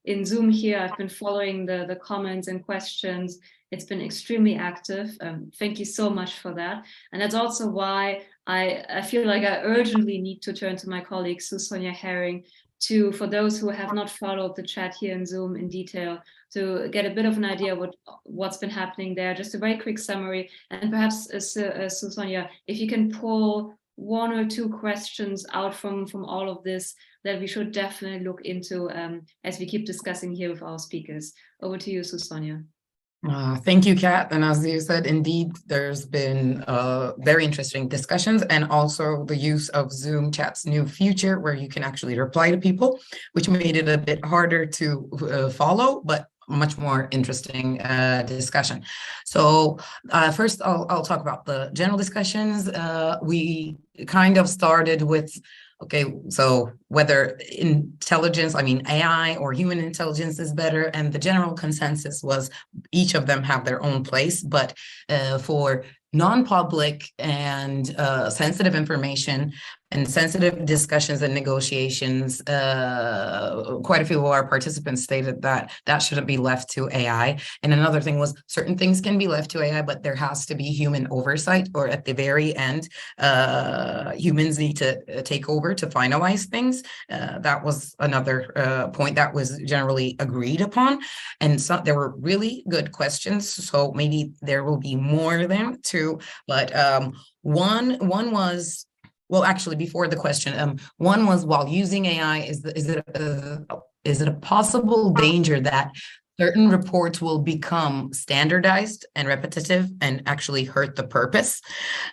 In Zoom here, I've been following the comments and questions. It's been extremely active. Thank you so much for that. And that's also why I feel like I urgently need to turn to my colleague, Sue-Sonja Herring, for those who have not followed the chat here in Zoom in detail, to get a bit of an idea what's been happening there. Just a very quick summary. And perhaps, Sue-Sonja, if you can pull 1 or 2 questions out from all of this that we should definitely look into as we keep discussing here with our speakers. Over to you, Sue-Sonja. Thank you, Kat. And as you said, indeed, there's been very interesting discussions, and also the use of Zoom Chat's new feature where you can actually reply to people, which made it a bit harder to follow, but much more interesting discussion. So first, I'll talk about the general discussions. We kind of started with, okay, so whether intelligence, I mean, AI or human intelligence is better, and the general consensus was each of them have their own place, but for non-public and sensitive information and sensitive discussions and negotiations, quite a few of our participants stated that that shouldn't be left to AI. And another thing was certain things can be left to AI, but there has to be human oversight, or at the very end, humans need to take over to finalize things. That was another point that was generally agreed upon. And so there were really good questions, so maybe there will be more of them too. But one was, well, actually, before the question, one was, while using AI, is it a possible danger that certain reports will become standardized and repetitive and actually hurt the purpose?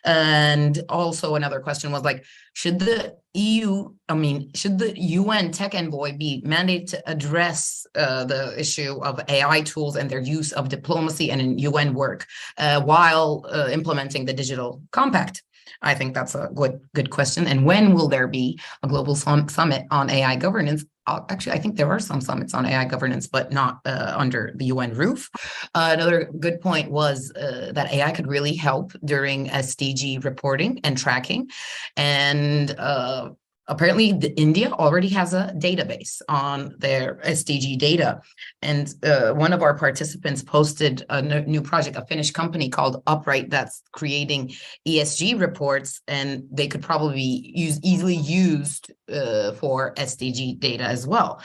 And also another question was like, should the UN tech envoy be mandated to address the issue of AI tools and their use of diplomacy and in UN work while implementing the digital compact? I think that's a good question. And when will there be a global summit on AI governance? Actually, I think there are some summits on AI governance, but not under the UN roof. Another good point was that AI could really help during SDG reporting and tracking. And apparently, India already has a database on their SDG data. And one of our participants posted a new project, a Finnish company called Upright, that's creating ESG reports, and they could probably be easily used for SDG data as well.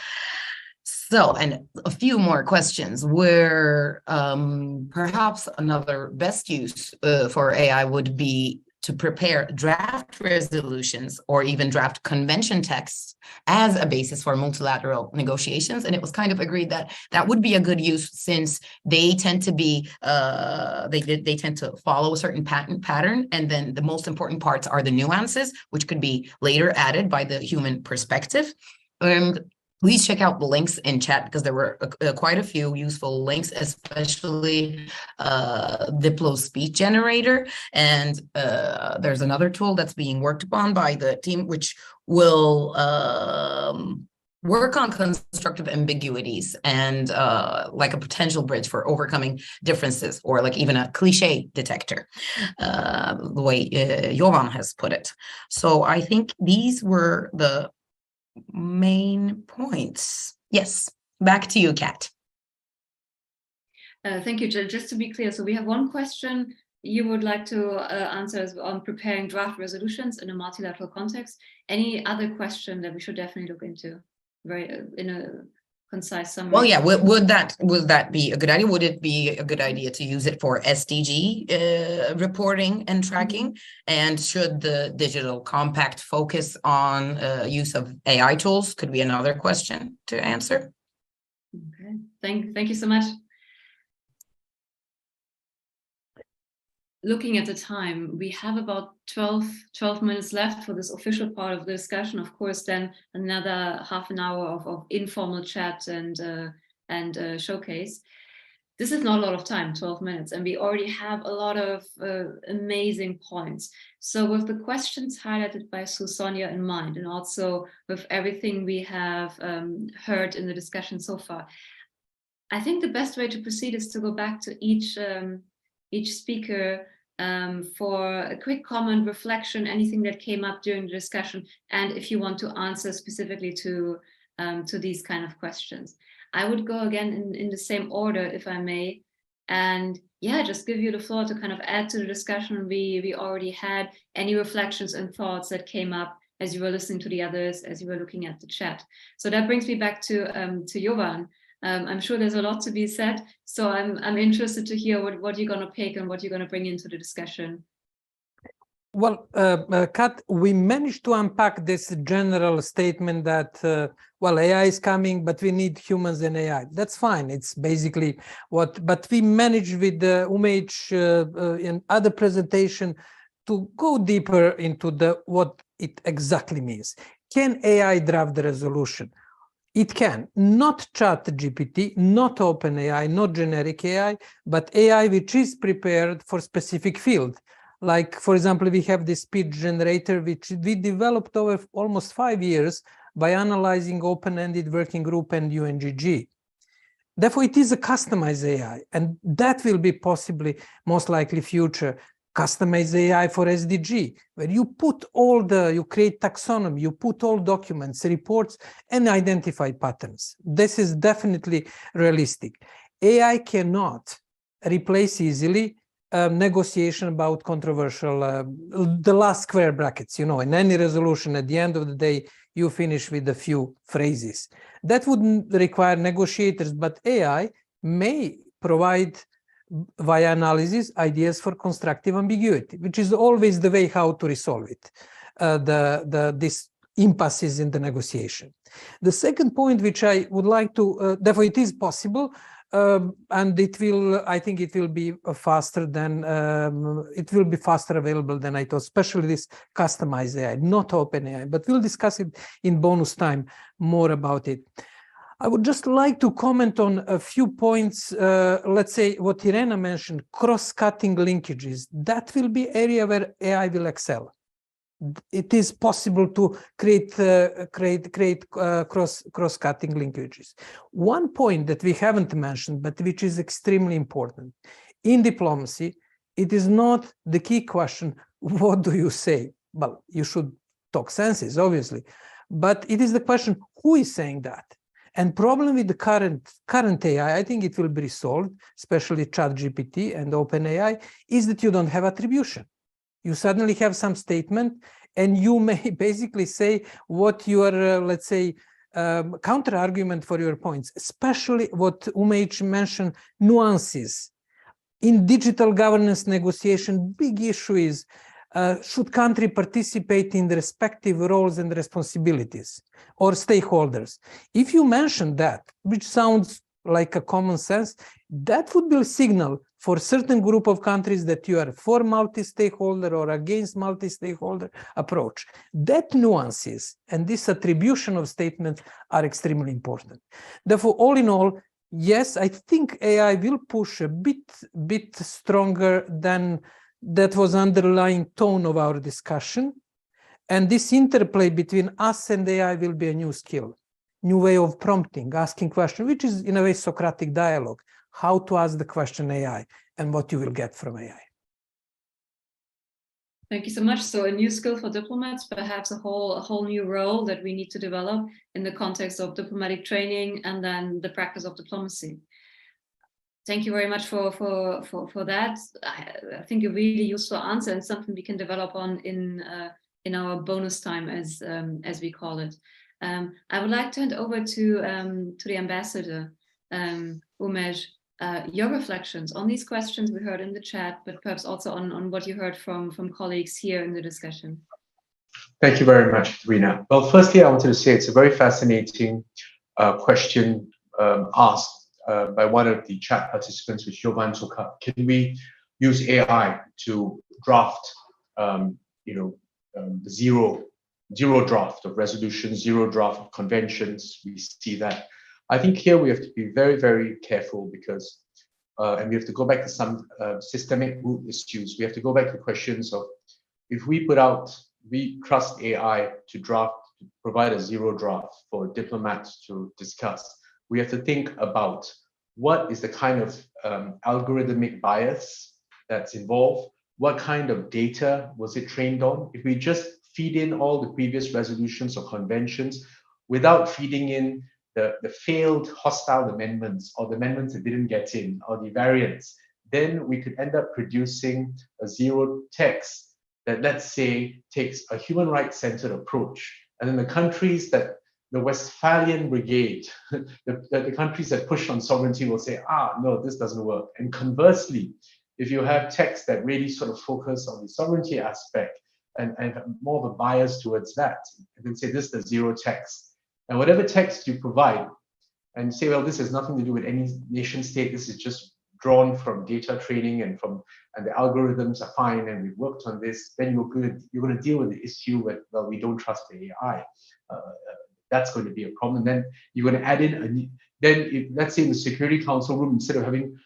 So, and a few more questions where perhaps another best use for AI would be to prepare draft resolutions or even draft convention texts as a basis for multilateral negotiations. And it was kind of agreed that that would be a good use, since they tend to be, they tend to follow a certain pattern. And then the most important parts are the nuances, which could be later added by the human perspective. And please check out the links in chat, because there were quite a few useful links, especially Diplo speech generator. And there's another tool that's being worked upon by the team, which will work on constructive ambiguities and like a potential bridge for overcoming differences, or like even a cliche detector, the way Jovan has put it. So I think these were the main points. Yes, back to you, Kat. Thank you, Jill. Just to be clear, so we have one question you would like to answer on preparing draft resolutions in a multilateral context. Any other question that we should definitely look into, in a concise summary? Well, yeah, would that be a good idea? Would it be a good idea to use it for SDG reporting and tracking? And should the digital compact focus on use of AI tools? Could be another question to answer. Okay, thank you so much. Looking at the time, we have about 12 minutes left for this official part of the discussion. Of course, then another half an hour of informal chat and showcase. This is not a lot of time, 12 minutes, and we already have a lot of amazing points. So with the questions highlighted by Sonia in mind, and also with everything we have heard in the discussion so far, I think the best way to proceed is to go back to each speaker for a quick comment, reflection, anything that came up during the discussion, and if you want to answer specifically to these kind of questions. I would go again in the same order, if I may, and yeah, just give you the floor to kind of add to the discussion we already had, any reflections and thoughts that came up as you were listening to the others, as you were looking at the chat. So that brings me back to Jovan. I'm sure there's a lot to be said, so I'm interested to hear what you're going to pick and what you're going to bring into the discussion. Well, Kat, we managed to unpack this general statement that, well, AI is coming, but we need humans and AI. That's fine. It's basically what, but we managed with the Umej in other presentation to go deeper into what it exactly means. Can AI draft the resolution? It can, not ChatGPT, not OpenAI, not generic AI, but AI which is prepared for specific field. Like, for example, we have this speech generator, which we developed over almost 5 years by analyzing open-ended working group and UNGG. Therefore, it is a customized AI, and that will be possibly, most likely, future customized AI for SDG, where you put you create taxonomy, you put all documents, reports, and identify patterns. This is definitely realistic. AI cannot replace easily negotiation about controversial, the last square brackets, you know, in any resolution, at the end of the day, you finish with a few phrases. That wouldn't require negotiators, but AI may provide, via analysis, ideas for constructive ambiguity, which is always the way how to resolve it, this impasses in the negotiation. The second point, which I would like to, therefore it is possible, and it will, I think it will be faster than, it will be faster available than I thought, especially this customized AI, not OpenAI, but we'll discuss it in bonus time more about it. I would just like to comment on a few points, let's say what Irena mentioned, cross-cutting linkages. That will be area where AI will excel. It is possible to create cross-cutting linkages. One point that we haven't mentioned, but which is extremely important. In diplomacy, it is not the key question, what do you say? Well, you should talk senses, obviously, but it is the question, who is saying that? And problem with the current AI, I think it will be resolved, especially ChatGPT and OpenAI, is that you don't have attribution. You suddenly have some statement, and you may basically say what your, let's say, counter argument for your points, especially what Umej mentioned, nuances. In digital governance negotiation, big issue is, should country participate in the respective roles and responsibilities, or stakeholders? If you mention that, which sounds like a common sense, that would be a signal for certain group of countries that you are for multi-stakeholder or against multi-stakeholder approach. That nuances and this attribution of statements are extremely important. Therefore, all in all, yes, I think AI will push a bit stronger than that was underlying tone of our discussion. And this interplay between us and AI will be a new skill, new way of prompting, asking questions, which is in a way Socratic dialogue, how to ask the question AI and what you will get from AI. Thank you so much. So a new skill for diplomats, perhaps a whole new role that we need to develop in the context of diplomatic training and then the practice of diplomacy. Thank you very much for that. I think a really useful answer and something we can develop on in our bonus time, as we call it. I would like to hand over to the ambassador, Umej, your reflections on these questions we heard in the chat, but perhaps also on what you heard from colleagues here in the discussion. Thank you very much, Rina. Well, firstly, I wanted to say it's a very fascinating question asked by one of the chat participants, which Jovan took up. Can we use AI to draft, the zero draft of resolutions, zero draft of conventions? We see that. I think here we have to be very, very careful because, and we have to go back to some systemic root issues. We have to go back to questions of, if we trust AI to provide a zero draft for diplomats to discuss, we have to think about what is the kind of algorithmic bias that's involved, what kind of data was it trained on. If we just feed in all the previous resolutions or conventions without feeding in the failed hostile amendments or the amendments that didn't get in or the variants, then we could end up producing a zero text that, let's say, takes a human rights centered approach. And then the countries that the Westphalian Brigade, the countries that push on sovereignty will say, no, this doesn't work. And conversely, if you have texts that really sort of focus on the sovereignty aspect, and more of a bias towards that, and then say this is the zero text. And whatever text you provide, and say, well, this has nothing to do with any nation state, this is just drawn from data training and the algorithms are fine and we've worked on this, then you're going to deal with the issue with, well, we don't trust the AI. That's going to be a problem. Then you're going to add in let's say in the Security Council room, instead of having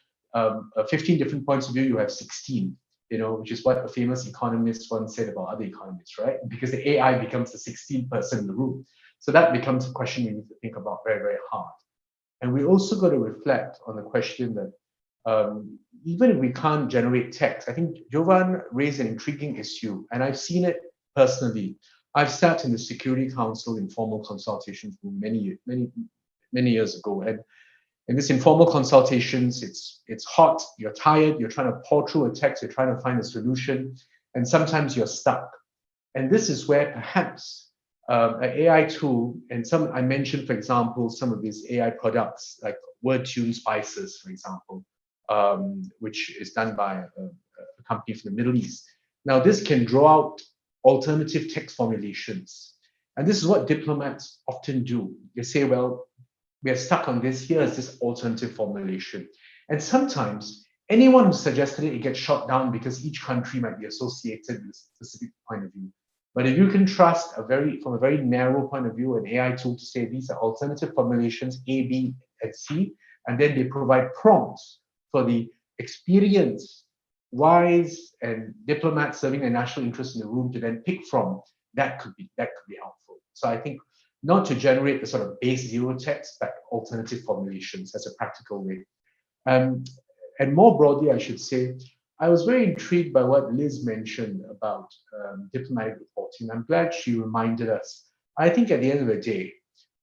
15 different points of view, you have 16, which is what a famous economist once said about other economists, right? Because the AI becomes the 16th person in the room. So that becomes a question we need to think about very, very hard. And we also got to reflect on the question that even if we can't generate text, I think Jovan raised an intriguing issue, and I've seen it personally. I've sat in the Security Council informal consultations many years ago, and in this informal consultations, it's hot, you're tired, you're trying to pour through a text, you're trying to find a solution, and sometimes you're stuck. And this is where perhaps an AI tool, and I mentioned, for example, some of these AI products like word-tuned spices, for example, which is done by a company from the Middle East. Now, this can draw out alternative text formulations. And this is what diplomats often do. They say, well, we are stuck on this, here is this alternative formulation. And sometimes anyone who suggested it gets shot down because each country might be associated with a specific point of view. But if you can trust from a very narrow point of view, an AI tool to say these are alternative formulations, A, B, and C, and then they provide prompts for the experienced, wise, and diplomats serving their national interests in the room to then pick from, that could be helpful. So I think not to generate the sort of base zero text, but alternative formulations as a practical way. And more broadly, I should say, I was very intrigued by what Liz mentioned about diplomatic reporting. I'm glad she reminded us. I think at the end of the day,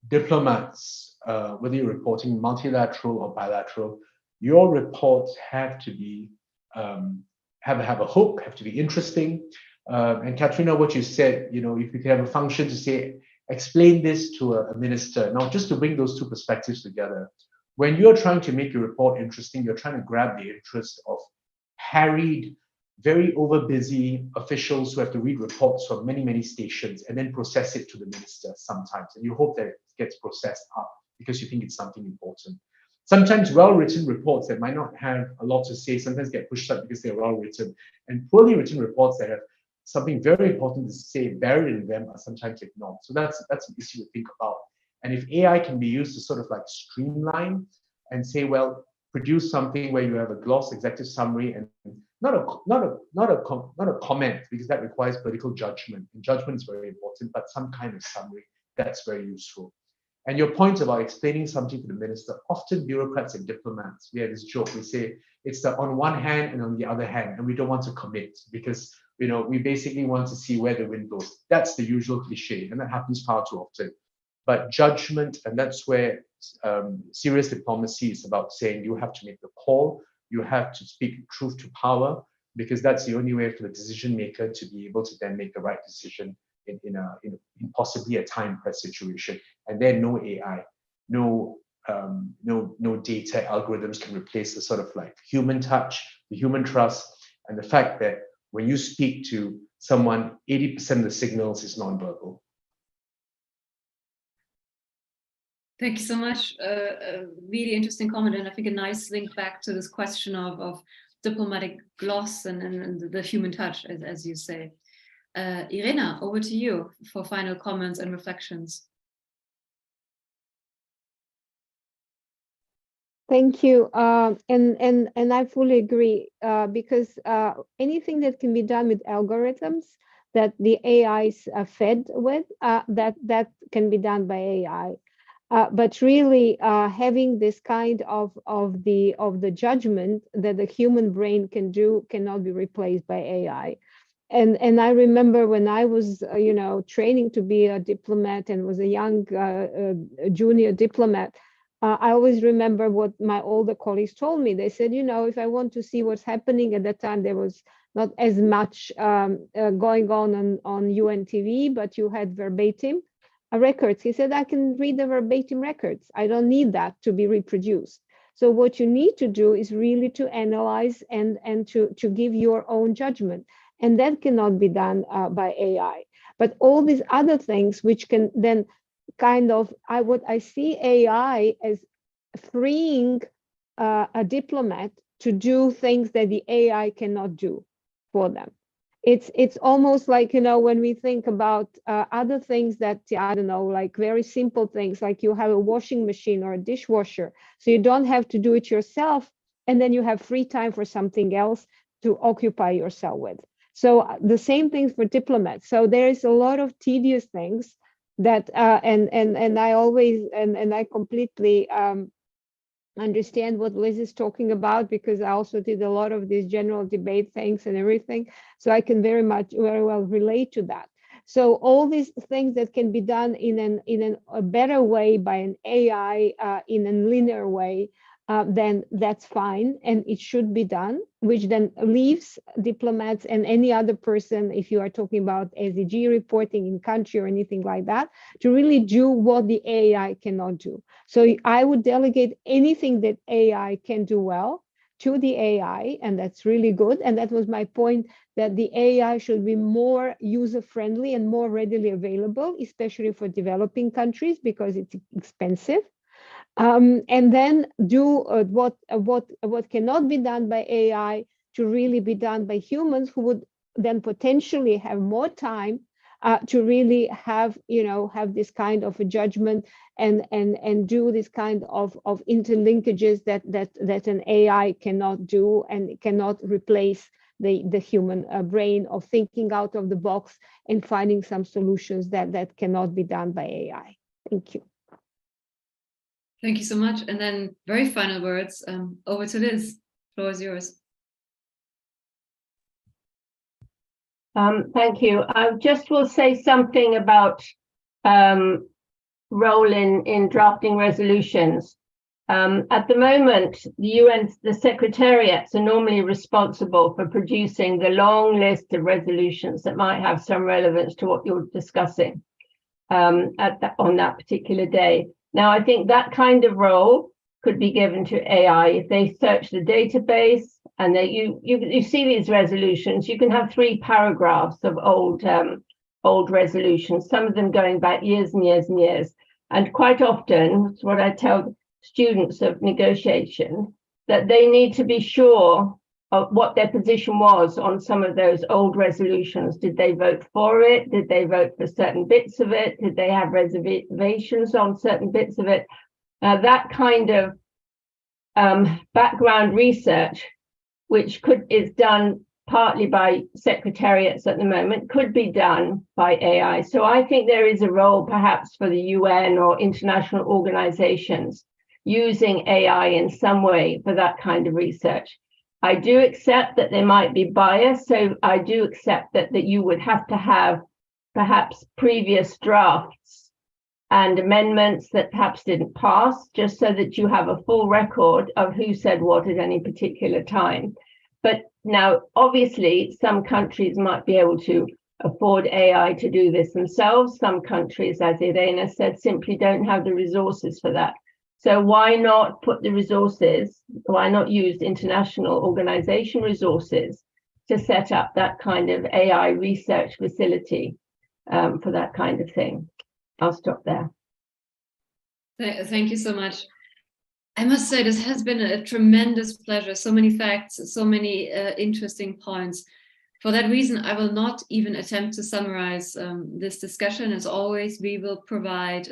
diplomats, whether you're reporting multilateral or bilateral, your reports have to be have a hook, have to be interesting. And Katrina, what you said, if you can have a function to say, explain this to a minister. Now, just to bring those two perspectives together, when you're trying to make your report interesting, you're trying to grab the interest of harried, very overbusy officials who have to read reports from many, many stations and then process it to the minister sometimes. And you hope that it gets processed up because you think it's something important. Sometimes well-written reports that might not have a lot to say sometimes get pushed up because they're well-written. And poorly written reports that have something very important to say buried in them are sometimes ignored. So that's an issue to think about. And if AI can be used to sort of like streamline and say, well, produce something where you have a gloss executive summary and not a comment, because that requires political judgment. And judgment is very important, but some kind of summary, that's very useful. And your point about explaining something to the minister, often bureaucrats and diplomats, we have this joke, we say it's the on one hand and on the other hand, and we don't want to commit because we basically want to see where the wind blows. That's the usual cliche, and that happens far too often. But judgment, and that's where serious diplomacy is about saying you have to make the call, you have to speak truth to power, because that's the only way for the decision maker to be able to then make the right decision in possibly a time-pressed situation. And then no AI, no data algorithms can replace the sort of like human touch, the human trust, and the fact that when you speak to someone, 80% of the signals is nonverbal. Thank you so much. A really interesting comment, and I think a nice link back to this question of diplomatic gloss and the human touch, as you say. Irena, over to you for final comments and reflections. Thank you, and I fully agree, because anything that can be done with algorithms that the AIs are fed with, that can be done by AI. But really, having this kind of the judgment that the human brain can do cannot be replaced by AI. And I remember when I was training to be a diplomat and was a young junior diplomat. I always remember what my older colleagues told me. They said, if I want to see what's happening, at that time there was not as much going on UN TV, but you had verbatim records. He said, I can read the verbatim records. I don't need that to be reproduced. So what you need to do is really to analyze and to give your own judgment. and that cannot be done by AI. But all these other things which can then kind of, what I see AI as freeing a diplomat to do things that the AI cannot do for them. It's almost like, when we think about other things that, I don't know, like very simple things, like you have a washing machine or a dishwasher, so you don't have to do it yourself, and then you have free time for something else to occupy yourself with. So the same thing for diplomats. So there is a lot of tedious things that, and I always, and I completely understand what Liz is talking about, because I also did a lot of these general debate things and everything. So I can very well relate to that. So all these things that can be done in a better way by an AI, in a linear way, then that's fine, and it should be done, which then leaves diplomats and any other person, if you are talking about SDG reporting in country or anything like that, to really do what the AI cannot do. So I would delegate anything that AI can do well to the AI, and that's really good. And that was my point, that the AI should be more user-friendly and more readily available, especially for developing countries, because it's expensive. And then do what cannot be done by AI to really be done by humans, who would then potentially have more time to really have this kind of a judgment and do this kind of interlinkages that an AI cannot do, and cannot replace the human brain of thinking out of the box and finding some solutions that cannot be done by AI. Thank you. Thank you so much. And then very final words, over to Liz. The floor is yours. Thank you. I just will say something about role in drafting resolutions. At the moment, the secretariats are normally responsible for producing the long list of resolutions that might have some relevance to what you're discussing on that particular day. Now, I think that kind of role could be given to AI. If they search the database and you see these resolutions, you can have 3 paragraphs of old resolutions, some of them going back years and years and years. And quite often, it's what I tell students of negotiation, that they need to be sure of what their position was on some of those old resolutions. Did they vote for it? Did they vote for certain bits of it? Did they have reservations on certain bits of it? That kind of background research, which is done partly by secretariats at the moment, could be done by AI. So I think there is a role perhaps for the UN or international organizations using AI in some way for that kind of research. I do accept that there might be bias, so I do accept that you would have to have perhaps previous drafts and amendments that perhaps didn't pass, just so that you have a full record of who said what at any particular time. But now, obviously, some countries might be able to afford AI to do this themselves. Some countries, as Irena said, simply don't have the resources for that. So why not put the resources, why not use international organization resources to set up that kind of AI research facility for that kind of thing? I'll stop there. Thank you so much. I must say, this has been a tremendous pleasure. So many facts, so many interesting points. For that reason, I will not even attempt to summarize this discussion. As always, we will provide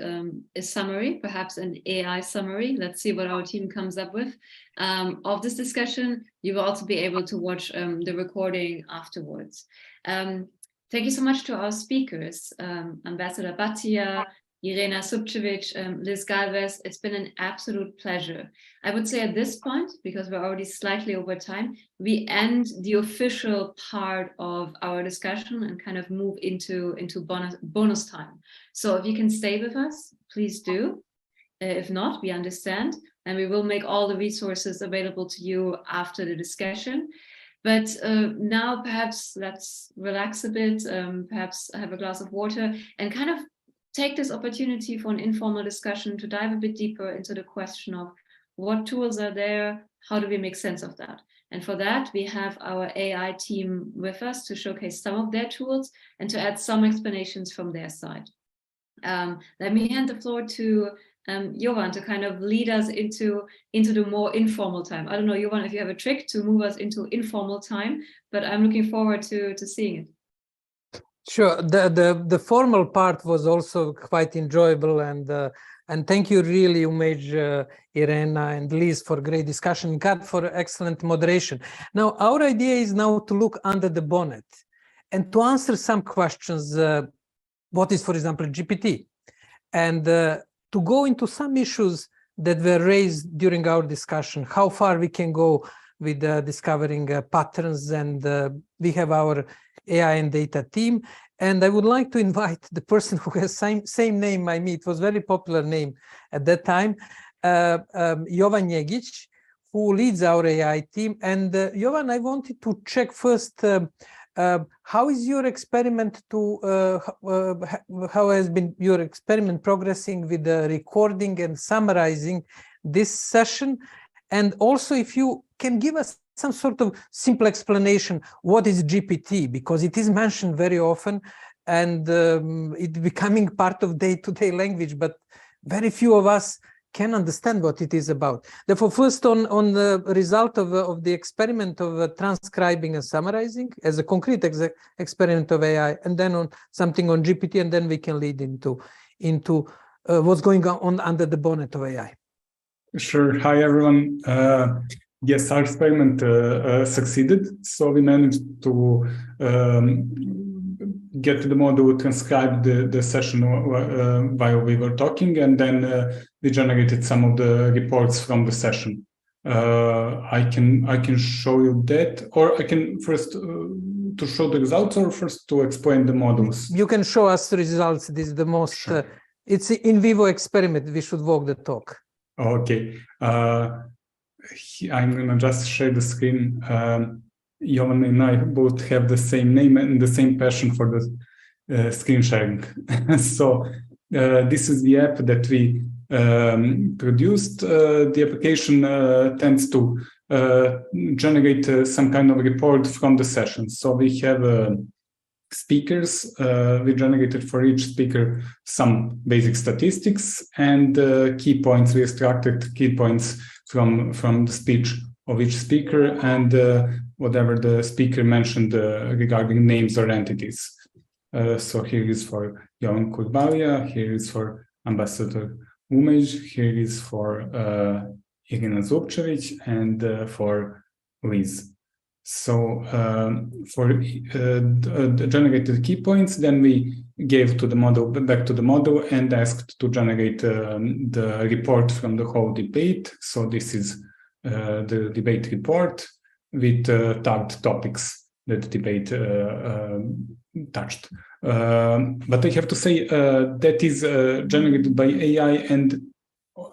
a summary, perhaps an AI summary. Let's see what our team comes up with of this discussion. You will also be able to watch the recording afterwards. Thank you so much to our speakers, Ambassador Bhatia, Irena Subcevic, Liz Galvez. It's been an absolute pleasure. I would say at this point, because we're already slightly over time, we end the official part of our discussion and kind of move into bonus time. So if you can stay with us, please do. If not, we understand, and we will make all the resources available to you after the discussion. But now perhaps let's relax a bit, perhaps have a glass of water, and kind of take this opportunity for an informal discussion to dive a bit deeper into the question of what tools are there, how do we make sense of that? And for that, we have our AI team with us to showcase some of their tools and to add some explanations from their side. Let me hand the floor to Jovan to kind of lead us into the more informal time. I don't know, Jovan, if you have a trick to move us into informal time, but I'm looking forward to seeing it. Sure. The formal part was also quite enjoyable, and thank you really, Umej, Irena, and Liz for great discussion, Kat for excellent moderation. Now, our idea is now to look under the bonnet and to answer some questions. What is, for example, GPT? And to go into some issues that were raised during our discussion, how far we can go with discovering patterns, and we have our AI and data team. And I would like to invite the person who has same name I meet, was very popular name at that time, Jovan Njegić, who leads our AI team. And Jovan, I wanted to check first, how is your experiment how has been your experiment progressing with the recording and summarizing this session? And also, if you can give us some sort of simple explanation, what is GPT? Because it is mentioned very often, and it's becoming part of day-to-day language, but very few of us can understand what it is about. Therefore, first on the result of the experiment of transcribing and summarizing as a concrete experiment of AI, and then on something on GPT, and then we can lead into what's going on under the bonnet of AI. Sure. Hi, everyone. Yes, our experiment succeeded. So we managed to get the model transcribe the session while we were talking, and then we generated some of the reports from the session. I can show you that, or I can first to show the results, or first to explain the models. You can show us the results. This is the most. Sure. It's an in vivo experiment. We should walk the talk. Okay. I'm gonna just share the screen. Jovan and I both have the same name and the same passion for the screen sharing. So this is the app that we produced. The application tends to generate some kind of report from the session. So we have speakers. We generated for each speaker some basic statistics and key points. We extracted key points from the speech of each speaker, and whatever the speaker mentioned regarding names or entities. So here is for Jovan Kurbalija, here is for Ambassador Umej, here is for Irina Zubčević, and for Liz. So for the generated key points, then we gave to the model, back to the model, and asked to generate the report from the whole debate. So this is the debate report with tagged topics that the debate touched. But I have to say that is generated by AI, and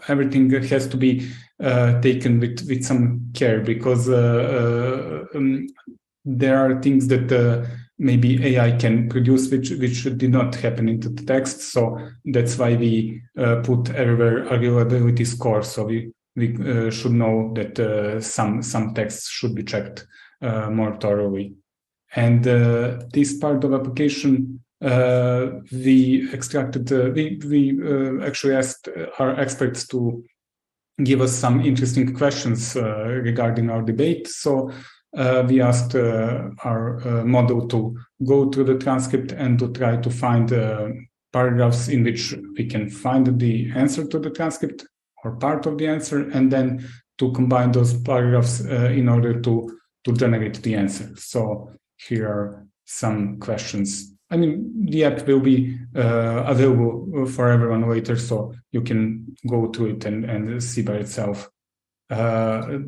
everything has to be taken with some care, because there are things that maybe AI can produce which did not happen into the text. So that's why we put everywhere a reliability score. So we should know that some texts should be checked more thoroughly. And this part of application, we extracted. We actually asked our experts to give us some interesting questions regarding our debate. So we asked our model to go through the transcript and to try to find paragraphs in which we can find the answer to the transcript or part of the answer, and then to combine those paragraphs in order to generate the answer. So here are some questions. I mean, the app will be available for everyone later, so you can go to it and see by itself. The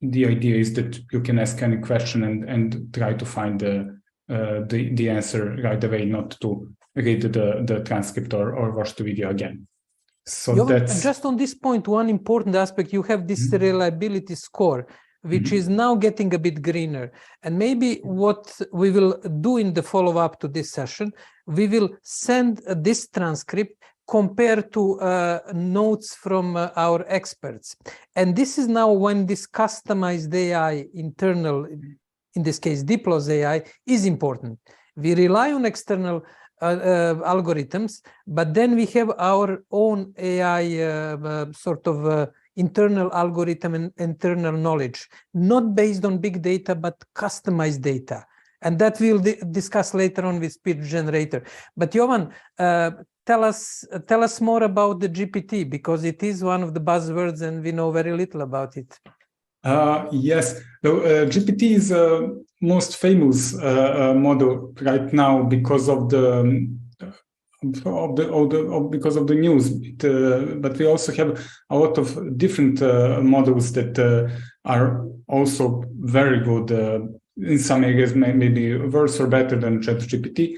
idea is that you can ask any question and try to find the answer right away, not to read the transcript or watch the video again. So Jovan, that's just on this point, one important aspect, you have this reliability score, which is now getting a bit greener. And maybe what we will do in the follow-up to this session, we will send this transcript compared to notes from our experts. And this is now when this customized AI internal, in this case, Diplo's AI, is important. We rely on external algorithms, but then we have our own AI internal algorithm and internal knowledge, not based on big data, but customized data. And that we'll discuss later on with speech generator. But Jovan, tell us more about the GPT, because it is one of the buzzwords and we know very little about it. Yes, GPT is the most famous model right now because of the news. But we also have a lot of different models that are also very good. In some areas, maybe worse or better than ChatGPT.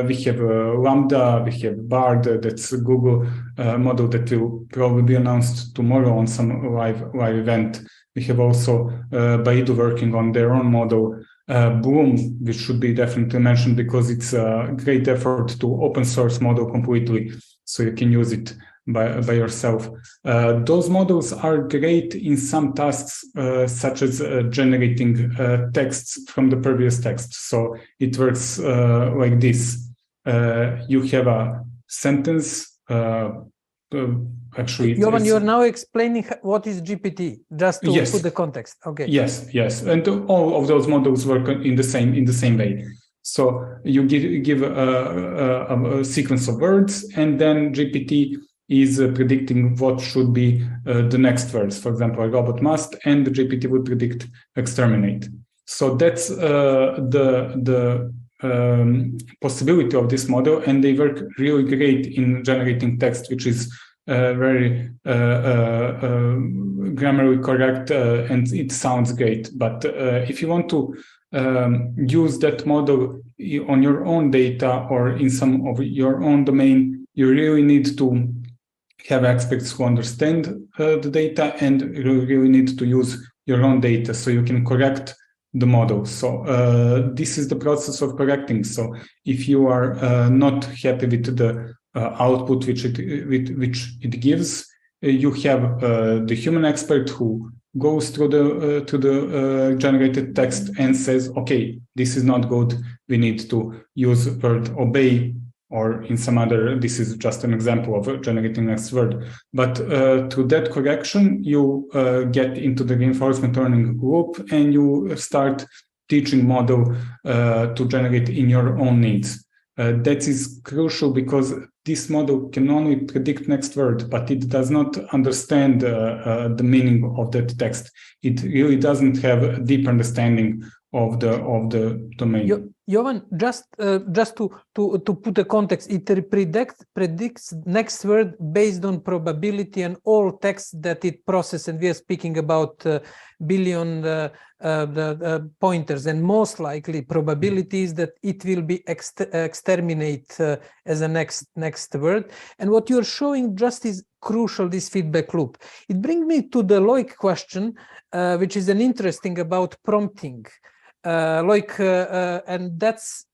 We have Lambda, we have Bard, that's a Google model that will probably be announced tomorrow on some live event. We have also Baidu working on their own model. Bloom, which should be definitely mentioned because it's a great effort to open source model completely, so you can use it by yourself. Those models are great in some tasks, such as generating texts from the previous text. So it works like this. You have a sentence. Actually, Jovan, you're now explaining what is GPT, just to yes. put the context. Okay. Yes, and all of those models work in the same way. So you give a sequence of words, and then GPT is predicting what should be the next words. For example, a robot must, and the GPT would predict exterminate. So that's the possibility of this model, and they work really great in generating text, which is very grammatically correct, and it sounds great. But if you want to use that model on your own data or in some of your own domain, you really need to have experts who understand the data, and you really need to use your own data so you can correct the model. So this is the process of correcting. So if you are not happy with the output which it gives, you have the human expert who goes through the generated text and says, okay, this is not good. We need to use word obey, or in some other, this is just an example of generating next word. But through that correction, you get into the reinforcement learning loop, and you start teaching model to generate in your own needs. That is crucial because this model can only predict next word, but it does not understand the meaning of that text. It really doesn't have a deep understanding of the domain. Jovan, just to put the context, it predicts next word based on probability and all text that it processes, and we are speaking about billion pointers, and most likely probabilities that it will be exterminate as a next word. And what you're showing just is crucial, this feedback loop. It brings me to the Loic question, which is an interesting about prompting. And that's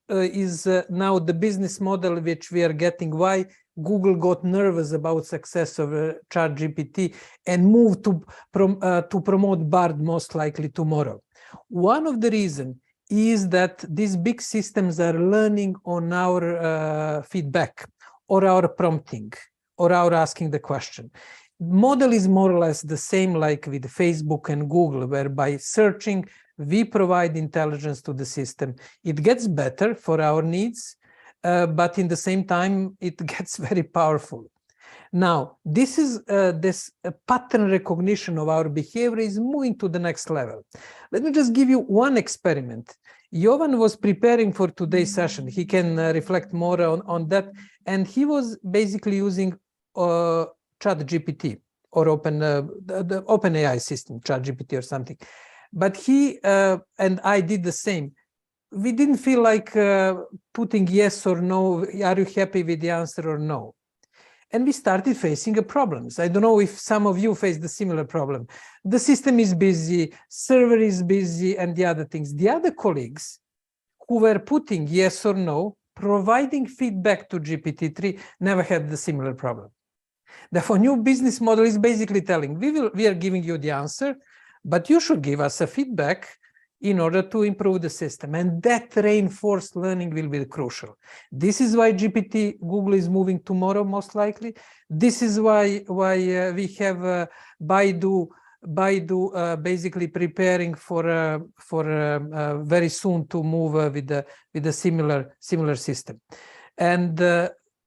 is now the business model which we are getting. Why Google got nervous about success of ChatGPT and moved to promote Bard most likely tomorrow. One of the reasons is that these big systems are learning on our feedback or our prompting or our asking the question. Model is more or less the same like with Facebook and Google, where by searching, we provide intelligence to the system. It gets better for our needs, but in the same time, it gets very powerful. Now, this is this pattern recognition of our behavior is moving to the next level. Let me just give you one experiment. Jovan was preparing for today's session. He can reflect more on that. And he was basically using ChatGPT or the OpenAI system, ChatGPT or something. But he and I did the same. We didn't feel like putting yes or no. Are you happy with the answer or no? And we started facing problems. I don't know if some of you face the similar problem. The system is busy, server is busy, and the other things. The other colleagues who were putting yes or no providing feedback to GPT-3 never had the similar problem. Therefore, new business model is basically telling, we are giving you the answer, but you should give us a feedback in order to improve the system. And that reinforced learning will be crucial. This is why Google is moving tomorrow, most likely. This is why we have Baidu basically preparing for very soon to move with a similar system. And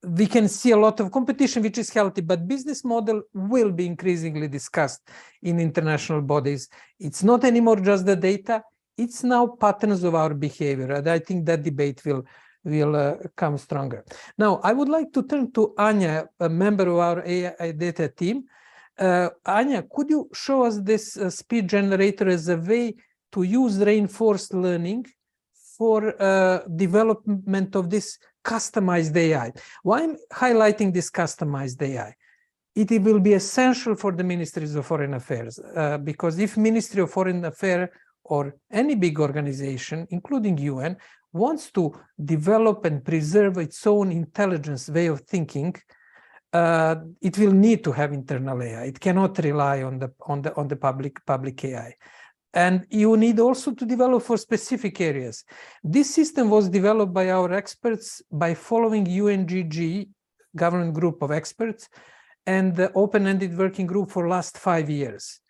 we can see a lot of competition, which is healthy, but business model will be increasingly discussed in international bodies. It's not anymore just the data, it's now patterns of our behavior. And I think that debate will come stronger. Now, I would like to turn to Anya, a member of our AI data team. Anya, could you show us this speech generator as a way to use reinforced learning for development of this customized AI? Why I'm highlighting this customized AI? It will be essential for the ministries of foreign affairs, because if Ministry of Foreign Affairs or any big organization, including UN, wants to develop and preserve its own intelligence way of thinking, it will need to have internal AI. It cannot rely on the public AI. And you need also to develop for specific areas. This system was developed by our experts by following UNGG, government group of experts, and the open-ended working group for last 5 years.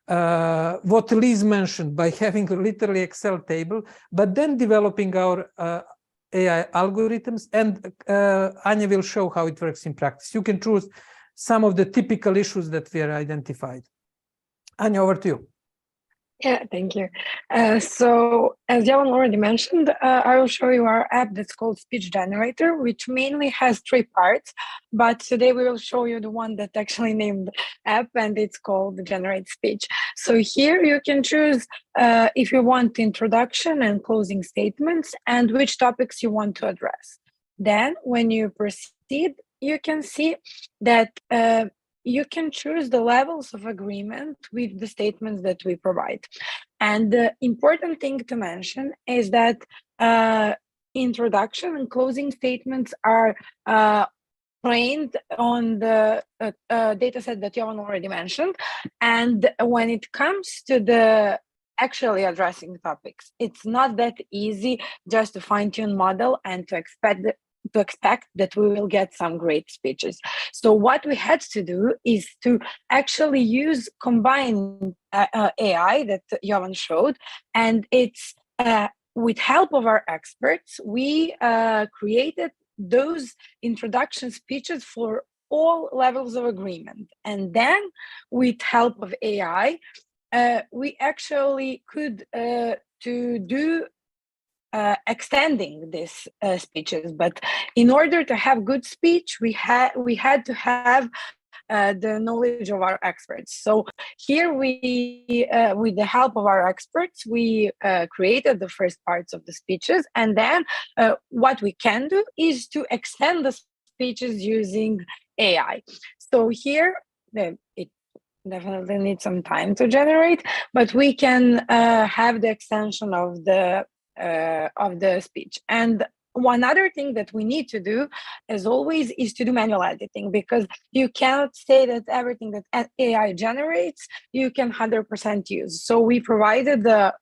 What Liz mentioned, by having literally Excel table, but then developing our AI algorithms, and Anya will show how it works in practice. You can choose some of the typical issues that we are identified. Anya, over to you. Yeah, thank you. So as Jovan already mentioned, I will show you our app that's called Speech Generator, which mainly has 3 parts, but today we will show you the one that actually named app, and it's called Generate Speech. So here you can choose if you want introduction and closing statements and which topics you want to address. Then when you proceed, you can see that you can choose the levels of agreement with the statements that we provide. And the important thing to mention is that introduction and closing statements are trained on the data set that Jovan already mentioned. And when it comes to the actually addressing topics, it's not that easy just to fine-tune model and to expect that we will get some great speeches. So what we had to do is to actually use combined AI that Jovan showed, and it's with help of our experts, we created those introduction speeches for all levels of agreement. And then with help of AI, we actually could to do extending these speeches, but in order to have good speech, we had to have the knowledge of our experts. So here we, with the help of our experts, we created the first parts of the speeches, and then what we can do is to extend the speeches using AI. So here it definitely needs some time to generate, but we can have the extension of the speech. And one other thing that we need to do, as always, is to do manual editing, because you cannot say that everything that AI generates you can 100% use. So we provided the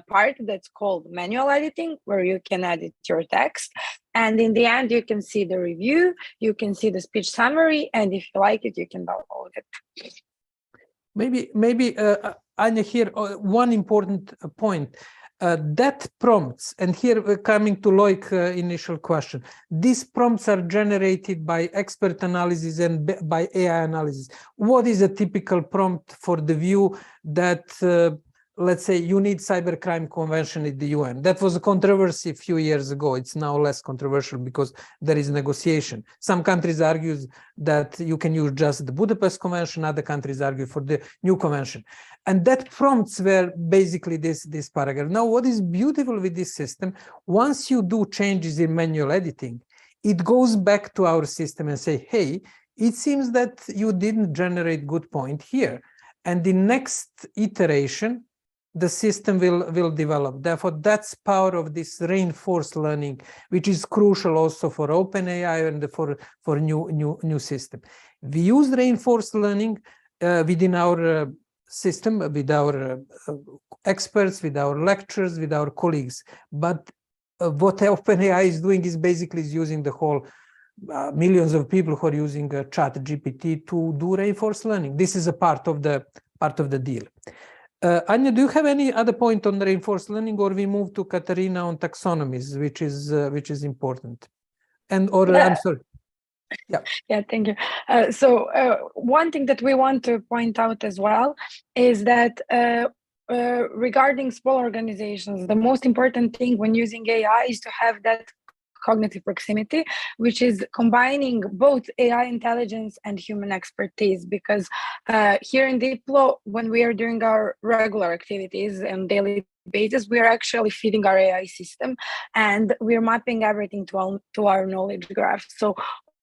part that's called manual editing, where you can edit your text, and in the end you can see the review, you can see the speech summary, and if you like it, you can download it. Maybe Anya, here one important point. That prompts, and here we're coming to Loic's initial question, these prompts are generated by expert analysis and by AI analysis. What is a typical prompt for the view that, let's say, you need cybercrime convention at the UN? That was a controversy a few years ago. It's now less controversial because there is negotiation. Some countries argue that you can use just the Budapest Convention, other countries argue for the new convention. And that prompts were basically this paragraph. Now, what is beautiful with this system, once you do changes in manual editing, it goes back to our system and say, hey, it seems that you didn't generate good point here. And the next iteration, the system will develop. Therefore, that's power of this reinforced learning, which is crucial also for OpenAI and for new system. We use reinforced learning within our system, with our experts, with our lecturers, with our colleagues. But what OpenAI is doing is basically using the whole millions of people who are using ChatGPT to do reinforced learning. This is a part of the deal. Anya, do you have any other point on reinforced learning, or we move to Katarina on taxonomies, which is important? And I'm sorry. Yeah, thank you. One thing that we want to point out as well is that regarding small organizations, the most important thing when using AI is to have that cognitive proximity, which is combining both AI intelligence and human expertise. Because here in Diplo, when we are doing our regular activities on daily basis, we are actually feeding our AI system, and we are mapping everything to our knowledge graph. So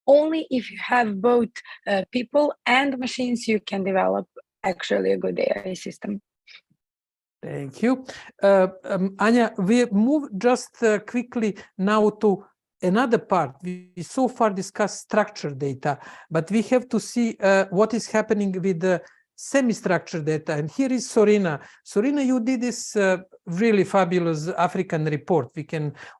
only if you have both people and machines, you can develop actually a good AI system. Thank you. Anya, we move just quickly now to another part. We so far discussed structured data, but we have to see what is happening with the semi-structured data. And here is Sorina. Sorina, you did this really fabulous African report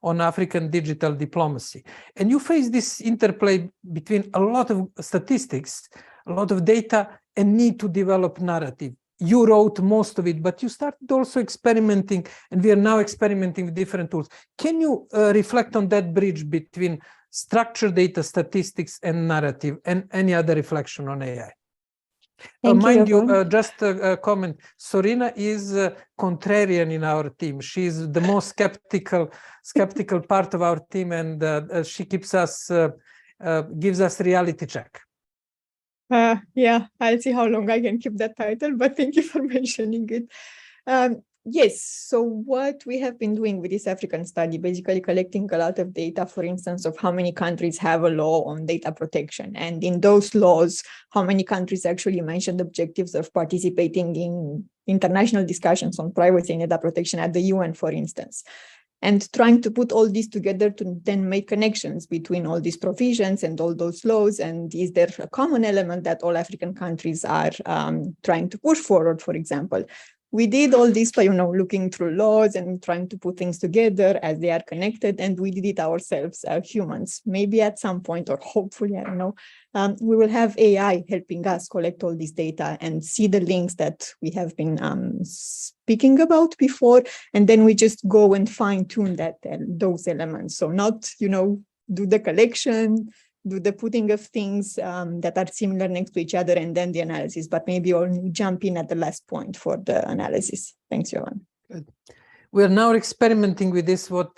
on African digital diplomacy. And you face this interplay between a lot of statistics, a lot of data, and need to develop narrative. You wrote most of it, but you started also experimenting, and we are now experimenting with different tools. Can you reflect on that bridge between structured data, statistics, and narrative, and any other reflection on AI? Mind you, just a comment, Sorina is contrarian in our team. She's the most skeptical part of our team, and she keeps us, gives us reality check. Yeah, I'll see how long I can keep that title, but thank you for mentioning it. Yes, so what we have been doing with this African study, basically collecting a lot of data, for instance, of how many countries have a law on data protection. And in those laws, how many countries actually mentioned objectives of participating in international discussions on privacy and data protection at the UN, for instance. And trying to put all this together to then make connections between all these provisions and all those laws. And is there a common element that all African countries are trying to push forward, for example? We did all this by, looking through laws and trying to put things together as they are connected, and we did it ourselves, humans. Maybe at some point, or hopefully, I don't know, we will have AI helping us collect all this data and see the links that we have been speaking about before, and then we just go and fine-tune those elements. So not, do the collection, do the putting of things that are similar next to each other, and then the analysis, but maybe only jump in at the last point for the analysis. Thanks, Jovan. Good. We're now experimenting with this, what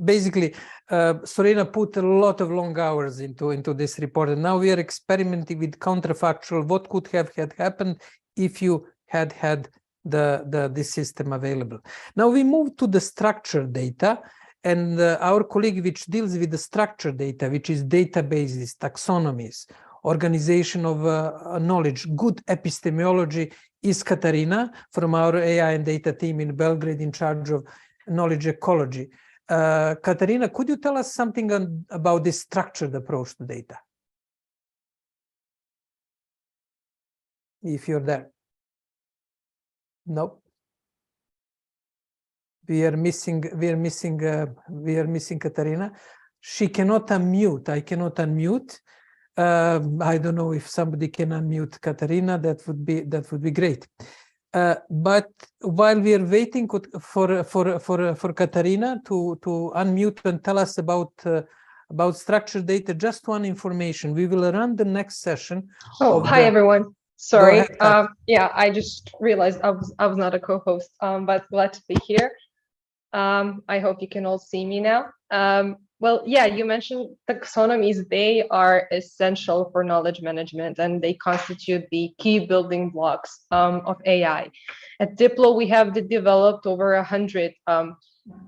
basically Sorina put a lot of long hours into this report, and now we are experimenting with counterfactual, what could have had happened if you had this system available. Now we move to the structured data. And our colleague which deals with the structured data, which is databases, taxonomies, organization of knowledge, good epistemology, is Katarina from our AI and data team in Belgrade in charge of knowledge ecology. Katarina, could you tell us something about this structured approach to data? If you're there. No. We are missing Katarina. She cannot unmute. I cannot unmute. I don't know if somebody can unmute Katarina. That would be great. But while we are waiting for Katarina to unmute and tell us about structured data, just one information. We will run the next session. Oh, hi everyone. Sorry. Yeah, I just realized I was not a co-host, but glad to be here. I hope you can all see me now. Well, yeah, you mentioned taxonomies. They are essential for knowledge management, and they constitute the key building blocks of AI. At Diplo, we have developed over 100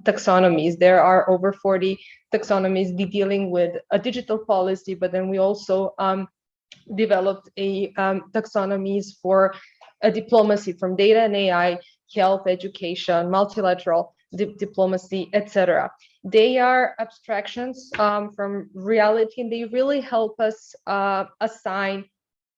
taxonomies. There are over 40 taxonomies dealing with a digital policy, but then we also developed a taxonomies for a diplomacy, from data and AI health, education, multilateral diplomacy, etc. They are abstractions from reality, and they really help us assign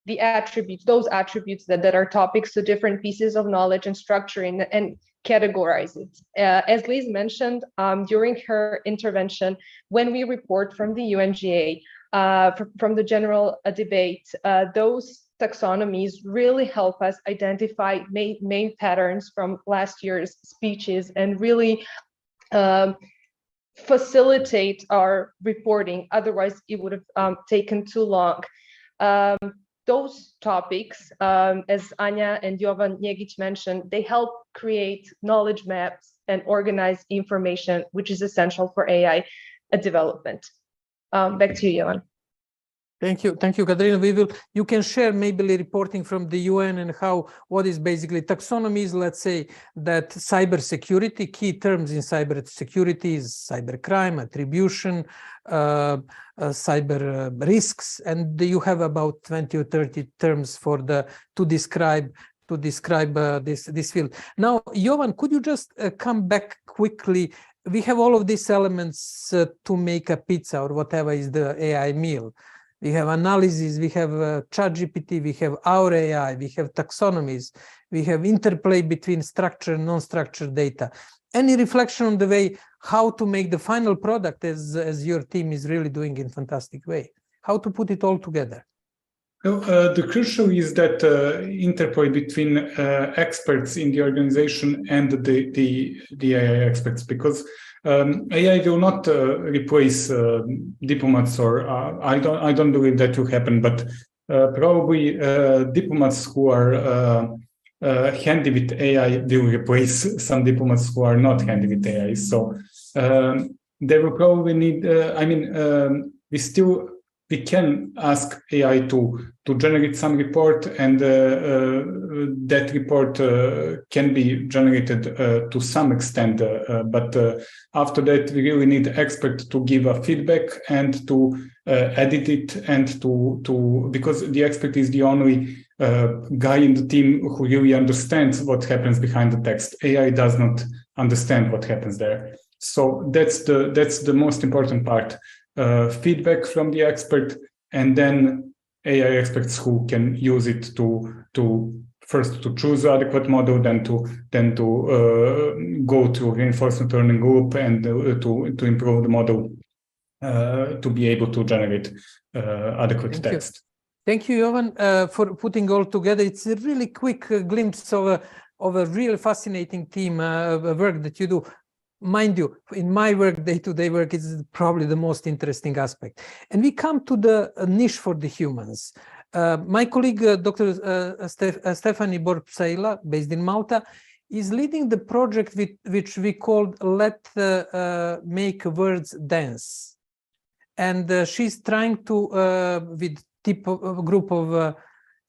the attributes, those attributes that are topics to different pieces of knowledge and structure and categorize it. As Liz mentioned during her intervention, when we report from the UNGA, from the general debate, those taxonomies really help us identify main patterns from last year's speeches and really facilitate our reporting. Otherwise, it would have taken too long. Those topics, as Anya and Jovan Njegić mentioned, they help create knowledge maps and organize information, which is essential for AI development. Back to you, Jovan. Thank you, Katarina. You can share maybe the reporting from the UN and what is basically taxonomies. Let's say that cybersecurity, key terms in cybersecurity is cybercrime, attribution, cyber risks, and you have about 20 or 30 terms to describe this field. Now, Jovan, could you just come back quickly? We have all of these elements to make a pizza or whatever is the AI meal. We have analysis, we have ChatGPT, we have our AI, we have taxonomies, we have interplay between structured and non-structured data. Any reflection on the way how to make the final product, as your team is really doing in a fantastic way? How to put it all together? The crucial is that interplay between experts in the organization and the AI experts, because AI will not replace diplomats, or I don't believe that will happen, but probably diplomats who are handy with AI will replace some diplomats who are not handy with AI. So they will probably need, we can ask AI to generate some report, and that report can be generated to some extent. But after that, we really need experts to give a feedback and to edit it, and because the expert is the only guy in the team who really understands what happens behind the text. AI does not understand what happens there. So that's the most important part. Feedback from the expert, and then AI experts who can use it to first to choose the adequate model, then to go to reinforcement learning group and to improve the model to be able to generate adequate text. Thank you, Jovan, for putting all together. It's a really quick glimpse of a really fascinating team work that you do. Mind you, in my work, day-to-day work, is probably the most interesting aspect. And we come to the niche for the humans. My colleague, Dr. Stephanie Borpsaila, based in Malta, is leading the project which we called Let Make Words Dance. And she's trying to, with a group of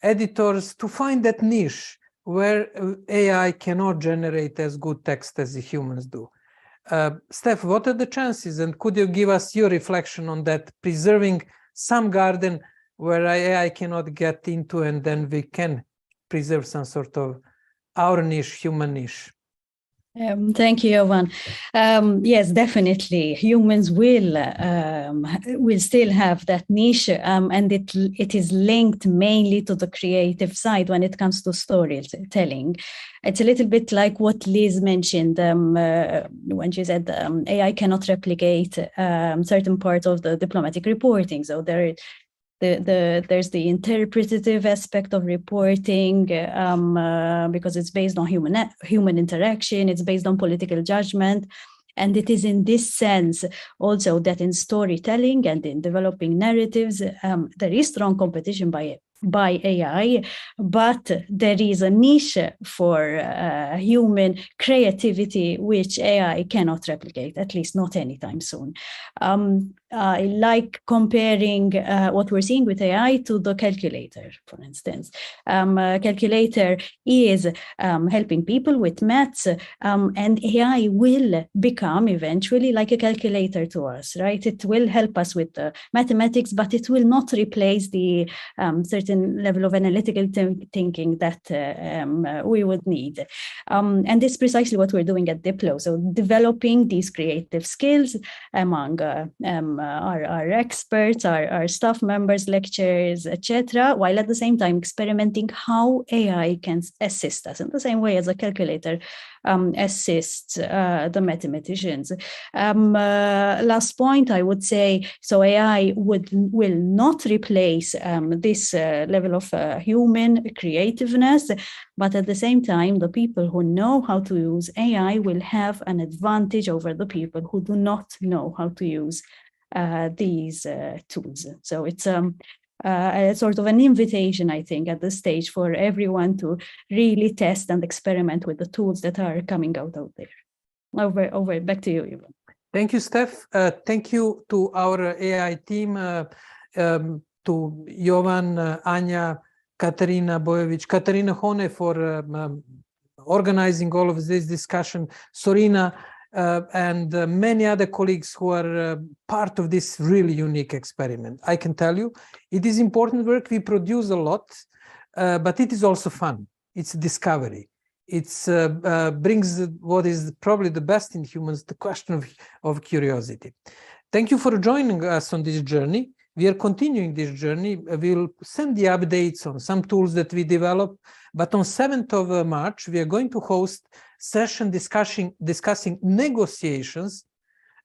editors, to find that niche where AI cannot generate as good text as the humans do. Steph, what are the chances, and could you give us your reflection on that, preserving some garden where AI cannot get into, and then we can preserve some sort of our niche, human niche? Thank you, Jovan. Yes, definitely. Humans will still have that niche, and it is linked mainly to the creative side when it comes to storytelling. It's a little bit like what Liz mentioned when she said AI cannot replicate certain parts of the diplomatic reporting. So there's the interpretative aspect of reporting because it's based on human interaction, it's based on political judgment. And it is in this sense also that in storytelling and in developing narratives, there is strong competition by AI, but there is a niche for human creativity which AI cannot replicate, at least not anytime soon. I like comparing what we're seeing with AI to the calculator, for instance. Calculator is helping people with maths, and AI will become eventually like a calculator to us, right? It will help us with the mathematics, but it will not replace the certain certain level of analytical thinking that we would need. And it's precisely what we're doing at Diplo. So developing these creative skills among our experts, our staff members, lecturers, etc., while at the same time experimenting how AI can assist us in the same way as a calculator assists the mathematicians. Last point, I would say, so AI will not replace this level of human creativeness, but at the same time, the people who know how to use AI will have an advantage over the people who do not know how to use these tools. So it's a sort of an invitation, I think, at this stage for everyone to really test and experiment with the tools that are coming out there. Over, back to you, Ivan. Thank you, Steph. Thank you to our AI team, to Jovan, Anja, Katarina Bojovic, Katarina Hone for organizing all of this discussion, Sorina, and many other colleagues who are part of this really unique experiment. I can tell you, it is important work. We produce a lot, but it is also fun. It's discovery. It brings what is probably the best in humans, the question of curiosity. Thank you for joining us on this journey. We are continuing this journey. We'll send the updates on some tools that we develop, but on 7th of March, we are going to host session discussing negotiations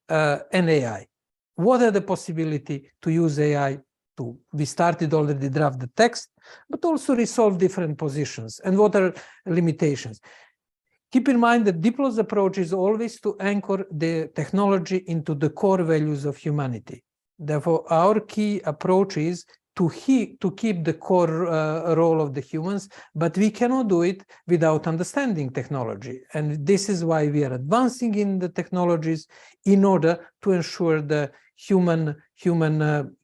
and AI. What are the possibility to use AI to, we started already draft the text, but also resolve different positions, and what are limitations. Keep in mind that Diplo's approach is always to anchor the technology into the core values of humanity. Therefore, our key approach is to keep the core role of the humans, but we cannot do it without understanding technology. And this is why we are advancing in the technologies in order to ensure the human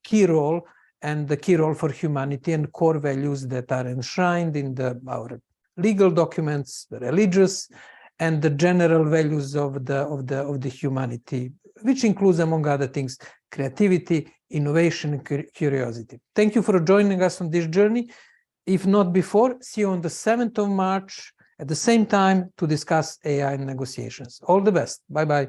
key role and the key role for humanity and core values that are enshrined in our legal documents, the religious, and the general values of the humanity, which includes, among other things, creativity, innovation, and curiosity. Thank you for joining us on this journey. If not before, see you on the 7th of March at the same time to discuss AI negotiations. All the best. Bye-bye.